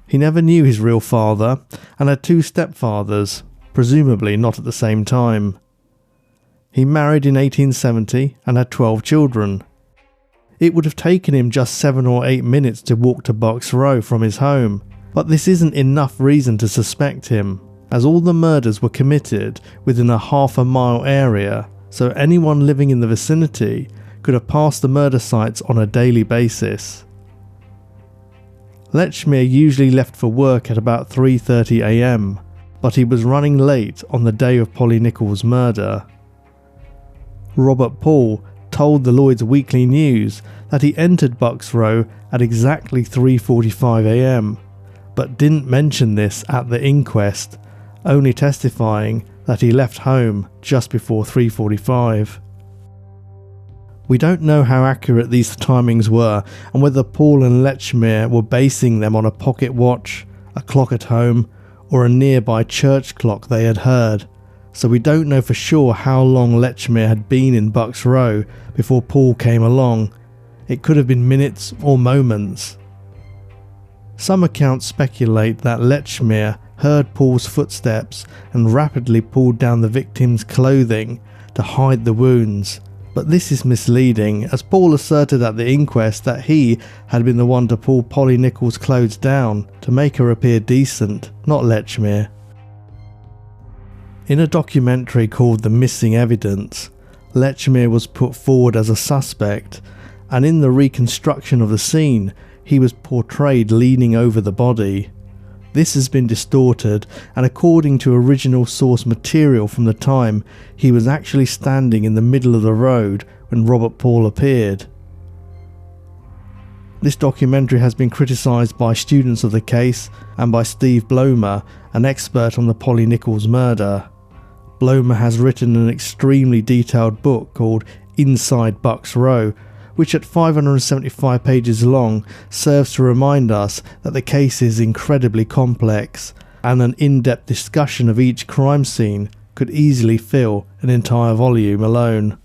He never knew his real father and had two stepfathers, presumably not at the same time. He married in 1870 and had 12 children. It would have taken him just 7 or 8 minutes to walk to Bucks Row from his home, but this isn't enough reason to suspect him, as all the murders were committed within a half-a-mile area, so anyone living in the vicinity could have passed the murder sites on a daily basis. Lechmere usually left for work at about 3:30 a.m, but he was running late on the day of Polly Nichols' murder. Robert Paul told the Lloyd's Weekly News that he entered Bucks Row at exactly 3:45 a.m, but didn't mention this at the inquest, only testifying that he left home just before 3:45. We don't know how accurate these timings were and whether Paul and Lechmere were basing them on a pocket watch, a clock at home, or a nearby church clock they had heard, so we don't know for sure how long Lechmere had been in Bucks Row before Paul came along. It could have been minutes or moments. Some accounts speculate that Lechmere heard Paul's footsteps and rapidly pulled down the victim's clothing to hide the wounds, but this is misleading, as Paul asserted at the inquest that he had been the one to pull Polly Nichols' clothes down to make her appear decent, not Lechmere. In a documentary called The Missing Evidence, Lechmere was put forward as a suspect, and in the reconstruction of the scene, he was portrayed leaning over the body. This has been distorted, and according to original source material from the time, he was actually standing in the middle of the road when Robert Paul appeared. This documentary has been criticised by students of the case and by Steve Blomer, an expert on the Polly Nichols murder. Blomer has written an extremely detailed book called Inside Bucks Row, which at 575 pages long serves to remind us that the case is incredibly complex, and an in-depth discussion of each crime scene could easily fill an entire volume alone.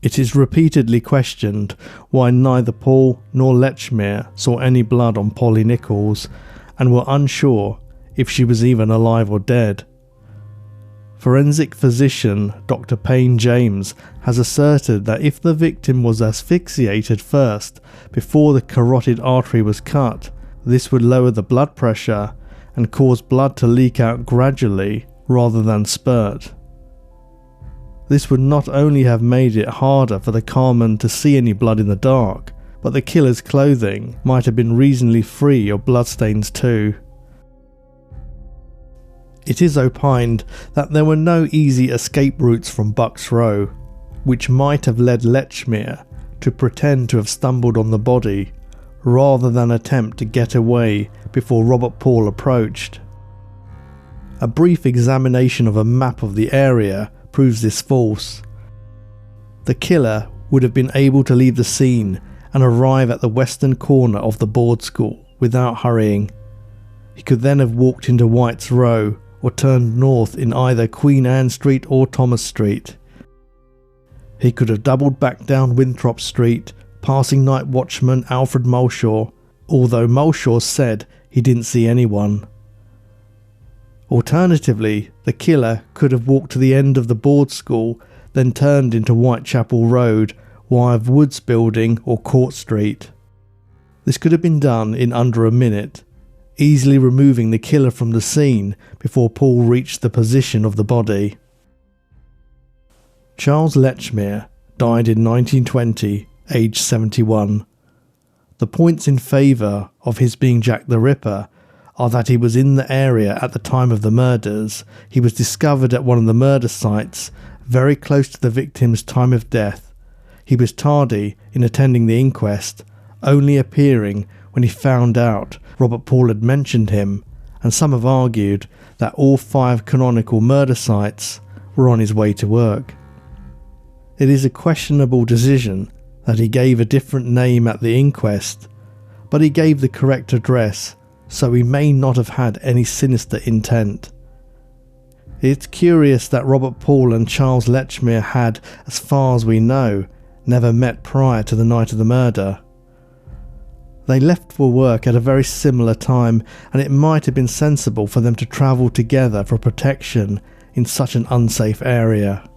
It is repeatedly questioned why neither Paul nor Lechmere saw any blood on Polly Nichols, and were unsure if she was even alive or dead. Forensic physician Dr. Payne James has asserted that if the victim was asphyxiated first before the carotid artery was cut, this would lower the blood pressure and cause blood to leak out gradually rather than spurt. This would not only have made it harder for the carman to see any blood in the dark, but the killer's clothing might have been reasonably free of bloodstains too. It is opined that there were no easy escape routes from Bucks Row, which might have led Lechmere to pretend to have stumbled on the body, rather than attempt to get away before Robert Paul approached. A brief examination of a map of the area proves this false. The killer would have been able to leave the scene and arrive at the western corner of the board school without hurrying. He could then have walked into White's Row or turned north in either Queen Anne Street or Thomas Street. He could have doubled back down Winthrop Street, passing night watchman Alfred Mulshaw, although Mulshaw said he didn't see anyone. Alternatively, the killer could have walked to the end of the board school, then turned into Whitechapel Road, via Woods Building or Court Street. This could have been done in under a minute, easily removing the killer from the scene before Paul reached the position of the body. Charles Lechmere died in 1920, aged 71. The points in favour of his being Jack the Ripper are that he was in the area at the time of the murders. He was discovered at one of the murder sites, very close to the victim's time of death. He was tardy in attending the inquest, only appearing when he found out Robert Paul had mentioned him, and some have argued that all 5 canonical murder sites were on his way to work. It is a questionable decision that he gave a different name at the inquest, but he gave the correct address, so he may not have had any sinister intent. It's curious that Robert Paul and Charles Lechmere had, as far as we know, never met prior to the night of the murder. They left for work at a very similar time, and it might have been sensible for them to travel together for protection in such an unsafe area.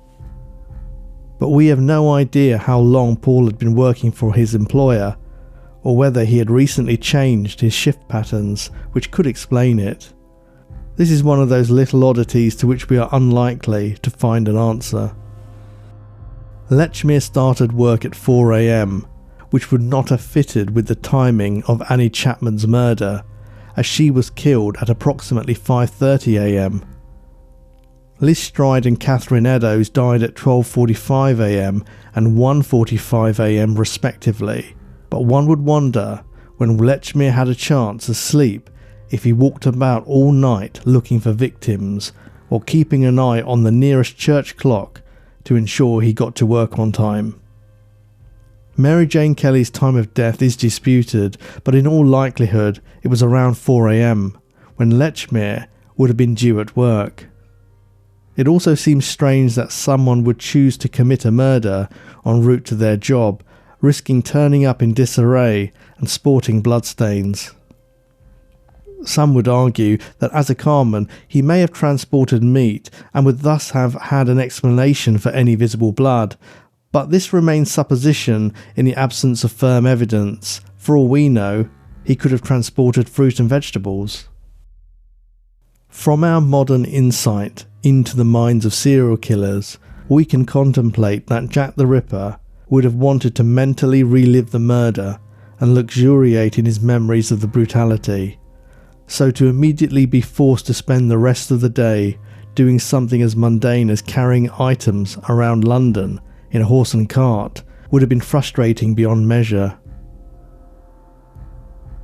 But we have no idea how long Paul had been working for his employer, or whether he had recently changed his shift patterns, which could explain it. This is one of those little oddities to which we are unlikely to find an answer. Lechmere started work at 4 a.m, which would not have fitted with the timing of Annie Chapman's murder, as she was killed at approximately 5:30 a.m. Liz Stride and Catherine Eddowes died at 12:45 a.m. and 1:45 a.m. respectively, but one would wonder, when Lechmere had a chance to sleep, if he walked about all night looking for victims, or keeping an eye on the nearest church clock to ensure he got to work on time. Mary Jane Kelly's time of death is disputed, but in all likelihood it was around 4 a.m, when Lechmere would have been due at work. It also seems strange that someone would choose to commit a murder en route to their job, risking turning up in disarray and sporting bloodstains. Some would argue that as a carman he may have transported meat and would thus have had an explanation for any visible blood, but this remains supposition in the absence of firm evidence. For all we know, he could have transported fruit and vegetables. From our modern insight into the minds of serial killers, we can contemplate that Jack the Ripper would have wanted to mentally relive the murder and luxuriate in his memories of the brutality. So to immediately be forced to spend the rest of the day doing something as mundane as carrying items around London in a horse and cart would have been frustrating beyond measure.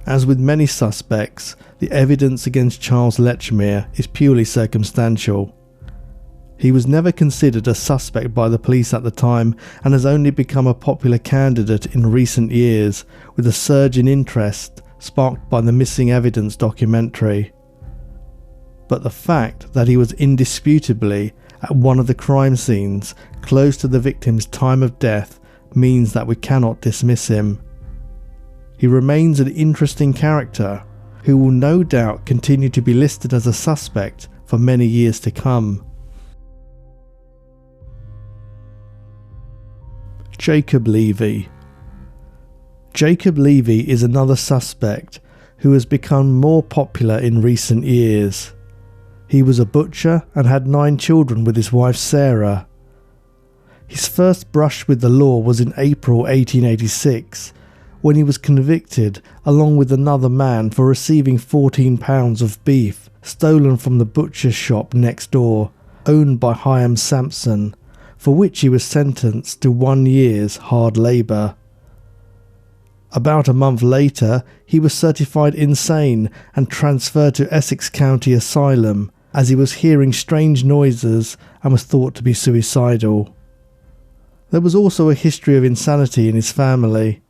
As with many suspects, the evidence against Charles Lechmere is purely circumstantial. He was never considered a suspect by the police at the time and has only become a popular candidate in recent years, with a surge in interest sparked by the Missing Evidence documentary. But the fact that he was indisputably at one of the crime scenes close to the victim's time of death means that we cannot dismiss him. He remains an interesting character who will no doubt continue to be listed as a suspect for many years to come. Jacob Levy. Jacob Levy is another suspect who has become more popular in recent years. He was a butcher and had 9 children with his wife Sarah. His first brush with the law was in April 1886, when he was convicted along with another man for receiving 14 pounds of beef stolen from the butcher's shop next door, owned by Hyam Sampson, for which he was sentenced to 1 year's hard labour. About a month later, he was certified insane and transferred to Essex County Asylum, as he was hearing strange noises and was thought to be suicidal. There was also a history of insanity in his family.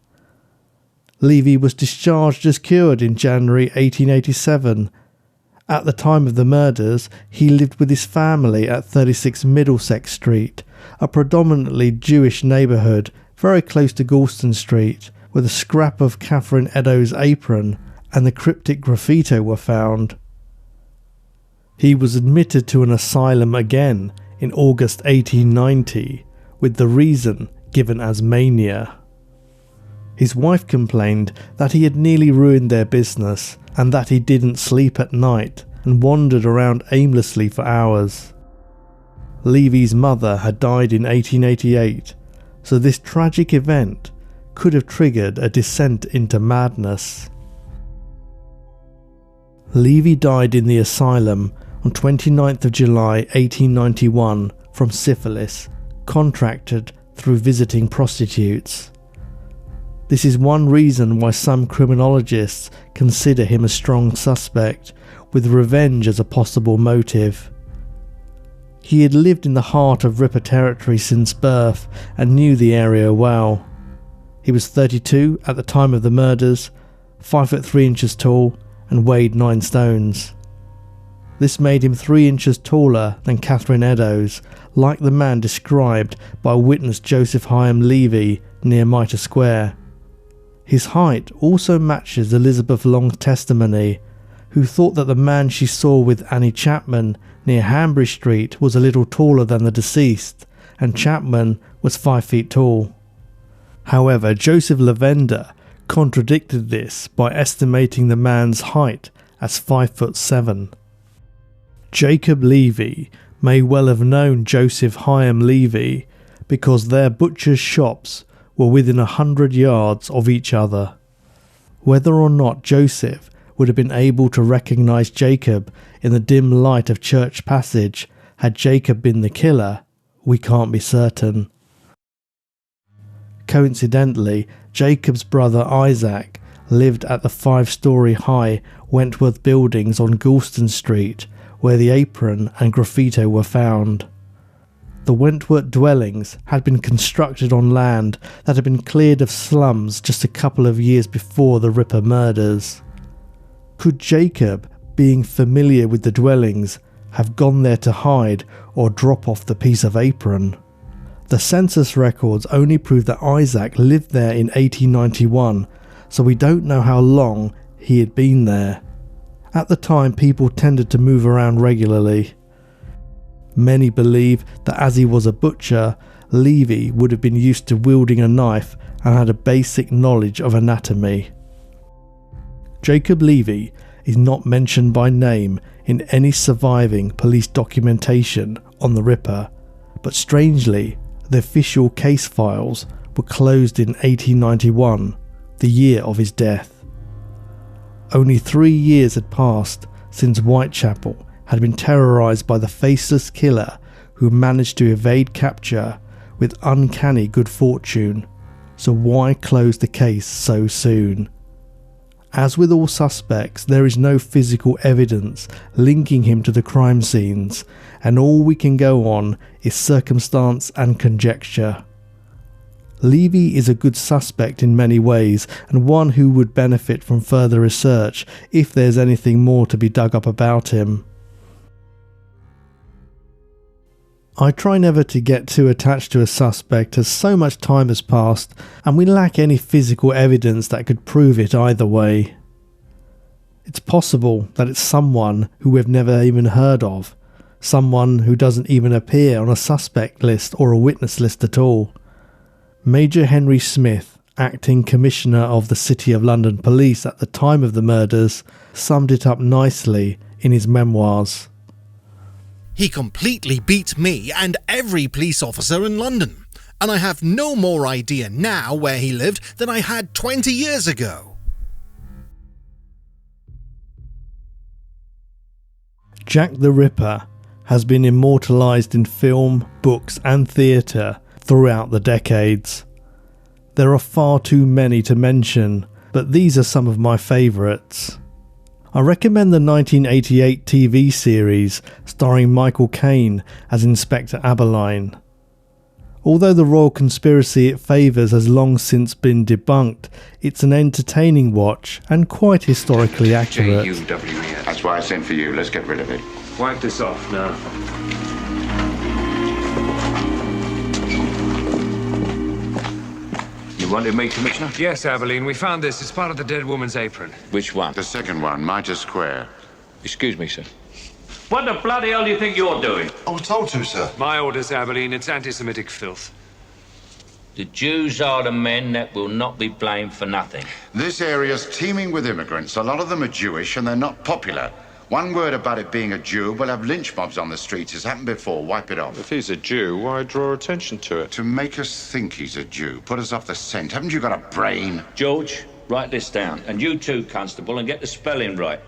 Levy was discharged as cured in January 1887. At the time of the murders, he lived with his family at 36 Middlesex Street, a predominantly Jewish neighbourhood very close to Goulston Street, where the scrap of Catherine Eddowes' apron and the cryptic graffito were found. He was admitted to an asylum again in August 1890, with the reason given as mania. His wife complained that he had nearly ruined their business and that he didn't sleep at night and wandered around aimlessly for hours. Levy's mother had died in 1888, so this tragic event could have triggered a descent into madness. Levy died in the asylum on 29th of July 1891 from syphilis, contracted through visiting prostitutes. This is one reason why some criminologists consider him a strong suspect, with revenge as a possible motive. He had lived in the heart of Ripper territory since birth and knew the area well. He was 32 at the time of the murders, 5'3" tall and weighed 9 stones. This made him 3 inches taller than Catherine Eddowes, like the man described by witness Joseph Hyam Levy near Mitre Square. His height also matches Elizabeth Long's testimony, who thought that the man she saw with Annie Chapman near Hanbury Street was a little taller than the deceased, and Chapman was 5 feet tall. However, Joseph Lavender contradicted this by estimating the man's height as 5'7". Jacob Levy may well have known Joseph Hyam Levy because their butchers' shops were within 100 yards of each other. Whether or not Joseph would have been able to recognise Jacob in the dim light of Church Passage had Jacob been the killer, we can't be certain. Coincidentally, Jacob's brother Isaac lived at the 5-storey high Wentworth buildings on Goulston Street, where the apron and graffito were found. The Wentworth dwellings had been constructed on land that had been cleared of slums just a couple of years before the Ripper murders. Could Jacob being familiar with the dwellings, have gone there to hide or drop off the piece of apron. The census records only prove that Isaac lived there in 1891, so we don't know how long he had been there. At the time, people tended to move around regularly. Many believe that as he was a butcher, Levy would have been used to wielding a knife and had a basic knowledge of anatomy. Jacob Levy is not mentioned by name in any surviving police documentation on the Ripper, but strangely, the official case files were closed in 1891, the year of his death. Only 3 years had passed since Whitechapel had been terrorised by the faceless killer who managed to evade capture with uncanny good fortune, so why close the case so soon? As with all suspects, there is no physical evidence linking him to the crime scenes, and all we can go on is circumstance and conjecture. Levy is a good suspect in many ways, and one who would benefit from further research if there's anything more to be dug up about him. I try never to get too attached to a suspect, as so much time has passed and we lack any physical evidence that could prove it either way. It's possible that it's someone who we've never even heard of, someone who doesn't even appear on a suspect list or a witness list at all. Major Henry Smith, acting Commissioner of the City of London Police at the time of the murders, summed it up nicely in his memoirs. He completely beat me and every police officer in London, and I have no more idea now where he lived than I had 20 years ago. Jack the Ripper has been immortalised in film, books and theatre throughout the decades. There are far too many to mention, but these are some of my favourites. I recommend the 1988 TV series starring Michael Caine as Inspector Abberline. Although the royal conspiracy it favours has long since been debunked, it's an entertaining watch and quite historically accurate. J-U-W-E-S. That's why I sent for you. Let's get rid of it. Wipe this off now. You wanted me, Commissioner? Yes, Abberline. We found this. It's part of the dead woman's apron. Which one? The second one, Mitre Square. Excuse me, sir. What the bloody hell do you think you're doing? I was told to, sir. My orders, Abberline. It's anti-Semitic filth. The Jews are the men that will not be blamed for nothing. This area's teeming with immigrants. A lot of them are Jewish and they're not popular. One word about it being a Jew, we'll have lynch mobs on the streets. It's happened before. Wipe it off. If he's a Jew, why draw attention to it? To make us think he's a Jew. Put us off the scent. Haven't you got a brain? George, write this down. And you too, Constable, and get the spelling right.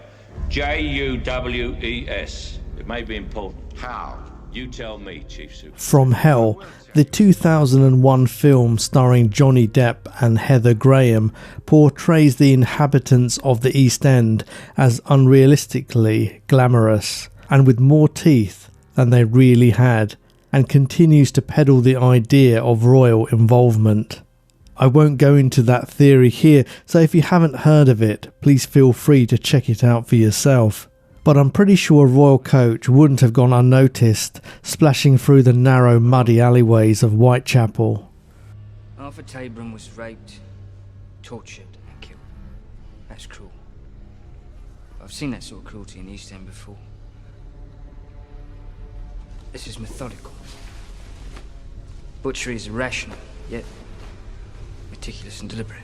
J-U-W-E-S. It may be important. How? You tell me, Chief Super. From Hell, the 2001 film starring Johnny Depp and Heather Graham portrays the inhabitants of the East End as unrealistically glamorous and with more teeth than they really had, and continues to peddle the idea of royal involvement. I won't go into that theory here, so if you haven't heard of it, please feel free to check it out for yourself. But I'm pretty sure a royal coach wouldn't have gone unnoticed, splashing through the narrow, muddy alleyways of Whitechapel. Arthur Tabram was raped, tortured and killed. That's cruel. I've seen that sort of cruelty in the East End before. This is methodical. Butchery is irrational, yet meticulous and deliberate.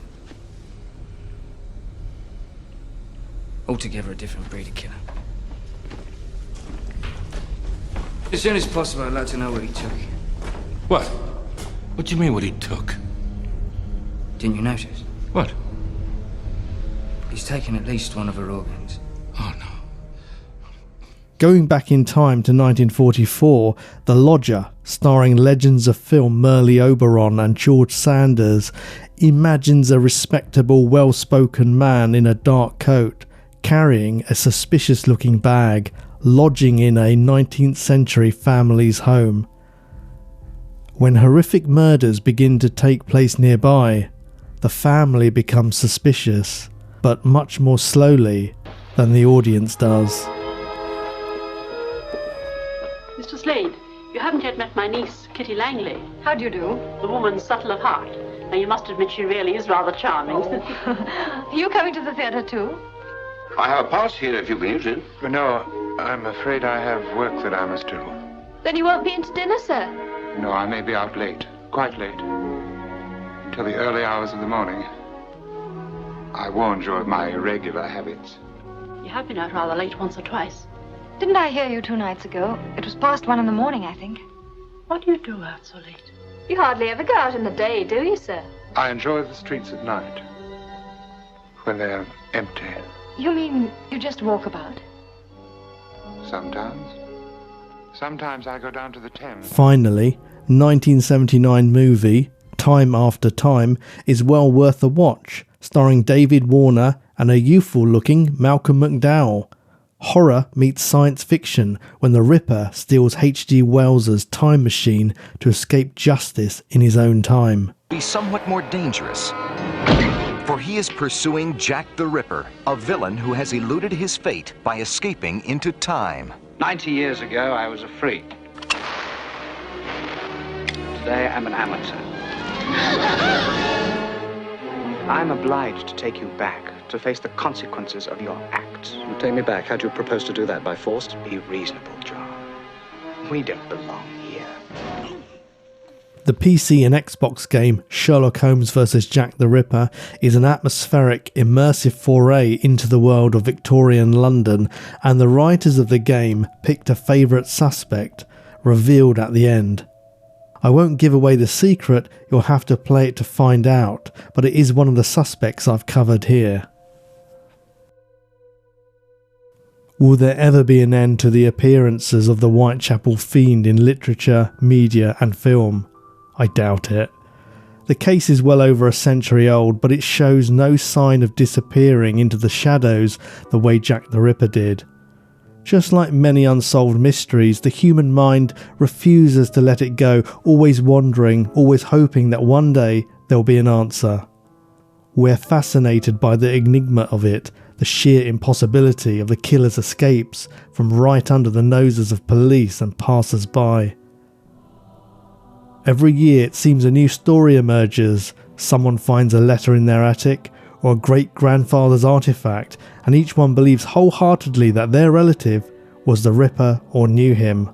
Altogether a different breed of killer. As soon as possible, I'd like to know what he took. What? What do you mean, what he took? Didn't you notice? What? He's taken at least one of her organs. Oh, no. Going back in time to 1944, The Lodger, starring legends of film Merle Oberon and George Sanders, imagines a respectable, well-spoken man in a dark coat, carrying a suspicious-looking bag, lodging in a 19th century family's home. When horrific murders begin to take place nearby, the family becomes suspicious, but much more slowly than the audience does. Mr. Slade, you haven't yet met my niece, Kitty Langley. How do you do? The woman subtle of heart. Now, you must admit she really is rather charming. Are you coming to the theatre too? I have a pass here if you can use it. No, I'm afraid I have work that I must do. Then you won't be in to dinner, sir? No, I may be out late, quite late. Till the early hours of the morning. I warned you of my irregular habits. You have been out rather late once or twice. Didn't I hear you 2 nights ago? It was past 1 in the morning, I think. What do you do out so late? You hardly ever go out in the day, do you, sir? I enjoy the streets at night. When they're empty. You mean you just walk about? Sometimes. Sometimes I go down to the Thames. Finally, 1979 movie Time After Time is well worth a watch, starring David Warner and a youthful-looking Malcolm McDowell. Horror meets science fiction when the Ripper steals H.G. Wells's time machine to escape justice in his own time. Be somewhat more dangerous, for he is pursuing Jack the Ripper, a villain who has eluded his fate by escaping into time. 90 years ago, I was a freak. Today, I'm an amateur. I'm obliged to take you back to face the consequences of your acts. You take me back. How do you propose to do that? By force? Be reasonable, John. We don't belong here. The PC and Xbox game Sherlock Holmes vs. Jack the Ripper is an atmospheric, immersive foray into the world of Victorian London, and the writers of the game picked a favourite suspect, revealed at the end. I won't give away the secret, you'll have to play it to find out, but it is one of the suspects I've covered here. Will there ever be an end to the appearances of the Whitechapel fiend in literature, media and film? I doubt it. The case is well over a century old, but it shows no sign of disappearing into the shadows the way Jack the Ripper did. Just like many unsolved mysteries, the human mind refuses to let it go, always wondering, always hoping that one day there'll be an answer. We're fascinated by the enigma of it, the sheer impossibility of the killer's escapes from right under the noses of police and passers-by. Every year it seems a new story emerges. Someone finds a letter in their attic or a great-grandfather's artifact, and each one believes wholeheartedly that their relative was the Ripper or knew him.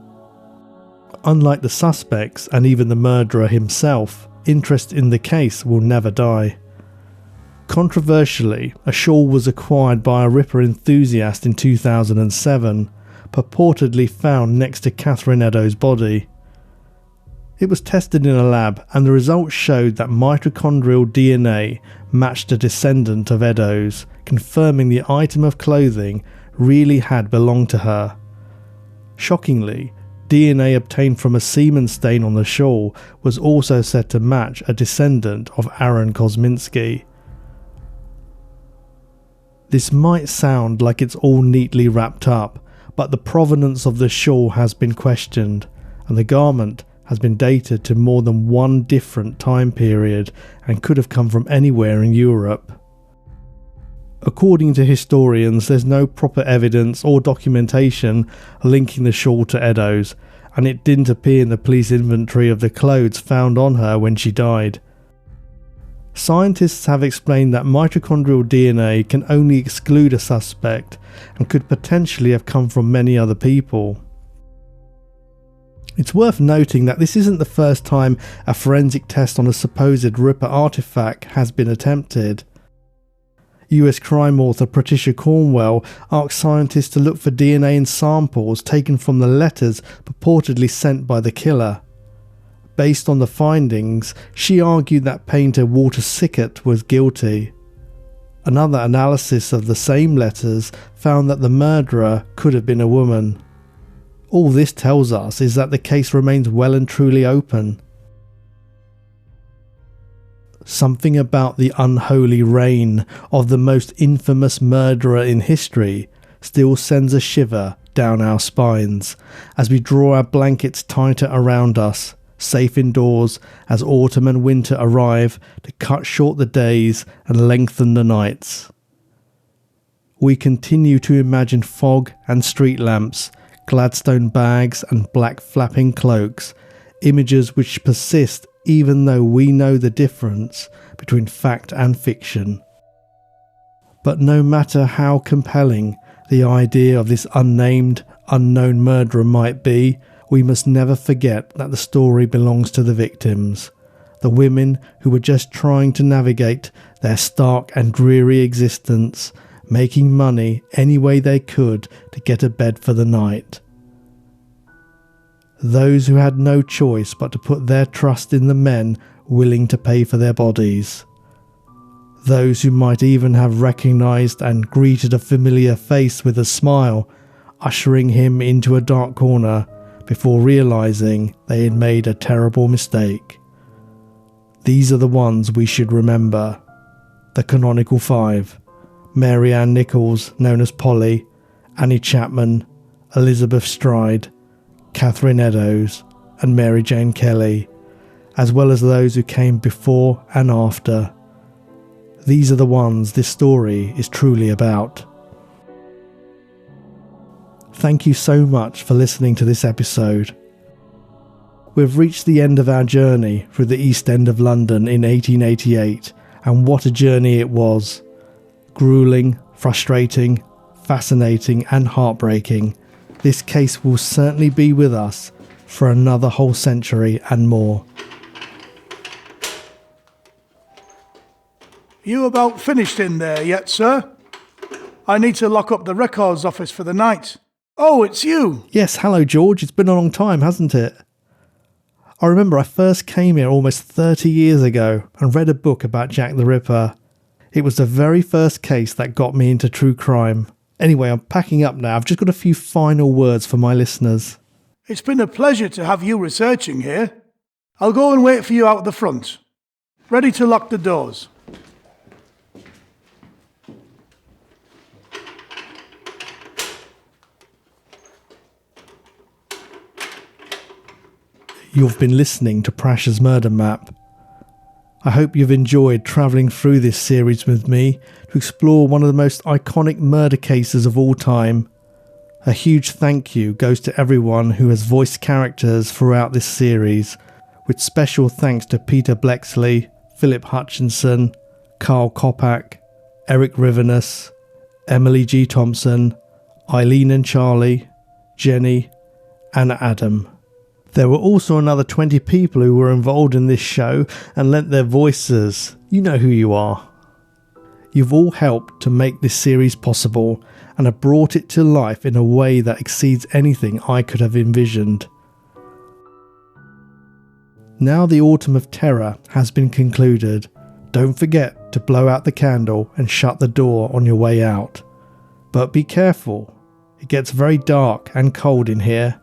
Unlike the suspects and even the murderer himself, interest in the case will never die. Controversially, a shawl was acquired by a Ripper enthusiast in 2007, purportedly found next to Catherine Eddowes' body. It was tested in a lab, and the results showed that mitochondrial DNA matched a descendant of Eddowes, confirming the item of clothing really had belonged to her. Shockingly, DNA obtained from a semen stain on the shawl was also said to match a descendant of Aaron Kosminski. This might sound like it's all neatly wrapped up, but the provenance of the shawl has been questioned, and the garment has been dated to more than one different time period and could have come from anywhere in Europe. According to historians, there's no proper evidence or documentation linking the shawl to Eddowes, and it didn't appear in the police inventory of the clothes found on her when she died. Scientists have explained that mitochondrial DNA can only exclude a suspect and could potentially have come from many other people. It's worth noting that this isn't the first time a forensic test on a supposed Ripper artifact has been attempted. US crime author Patricia Cornwell asked scientists to look for DNA in samples taken from the letters purportedly sent by the killer. Based on the findings, she argued that painter Walter Sickert was guilty. Another analysis of the same letters found that the murderer could have been a woman. All this tells us is that the case remains well and truly open. Something about the unholy reign of the most infamous murderer in history still sends a shiver down our spines as we draw our blankets tighter around us, safe indoors as autumn and winter arrive to cut short the days and lengthen the nights. we continue to imagine fog and street lamps, Gladstone bags and black flapping cloaks, images which persist even though we know the difference between fact and fiction. But no matter how compelling the idea of this unnamed, unknown murderer might be, we must never forget that the story belongs to the victims, the women who were just trying to navigate their stark and dreary existence, making money any way they could to get a bed for the night. Those who had no choice but to put their trust in the men willing to pay for their bodies. Those who might even have recognised and greeted a familiar face with a smile, ushering him into a dark corner before realising they had made a terrible mistake. These are the ones we should remember. The Canonical Five: Mary Ann Nichols, known as Polly, Annie Chapman, Elizabeth Stride, Catherine Eddowes, and Mary Jane Kelly, as well as those who came before and after. These are the ones this story is truly about. Thank you so much for listening to this episode. We've reached the end of our journey through the East End of London in 1888, and what a journey it was. Gruelling, frustrating, fascinating and heartbreaking. This case will certainly be with us for another whole century and more. You about finished in there yet, sir? I need to lock up the records office for the night. Oh, it's you! Yes, hello George, it's been a long time, hasn't it? I remember I first came here almost 30 years ago and read a book about Jack the Ripper. It was the very first case that got me into true crime. Anyway, I'm packing up now. I've just got a few final words for my listeners. It's been a pleasure to have you researching here. I'll go and wait for you out the front. Ready to lock the doors. You've been listening to Prash's Murder Map. I hope you've enjoyed travelling through this series with me to explore one of the most iconic murder cases of all time. A huge thank you goes to everyone who has voiced characters throughout this series, with special thanks to Peter Blexley, Philip Hutchinson, Carl Kopak, Eric Rivenus, Emily G. Thompson, Eileen and Charlie, Jenny, and Adam. There were also another 20 people who were involved in this show and lent their voices. You know who you are. You've all helped to make this series possible and have brought it to life in a way that exceeds anything I could have envisioned. Now the Autumn of Terror has been concluded. Don't forget to blow out the candle and shut the door on your way out. But be careful. It gets very dark and cold in here.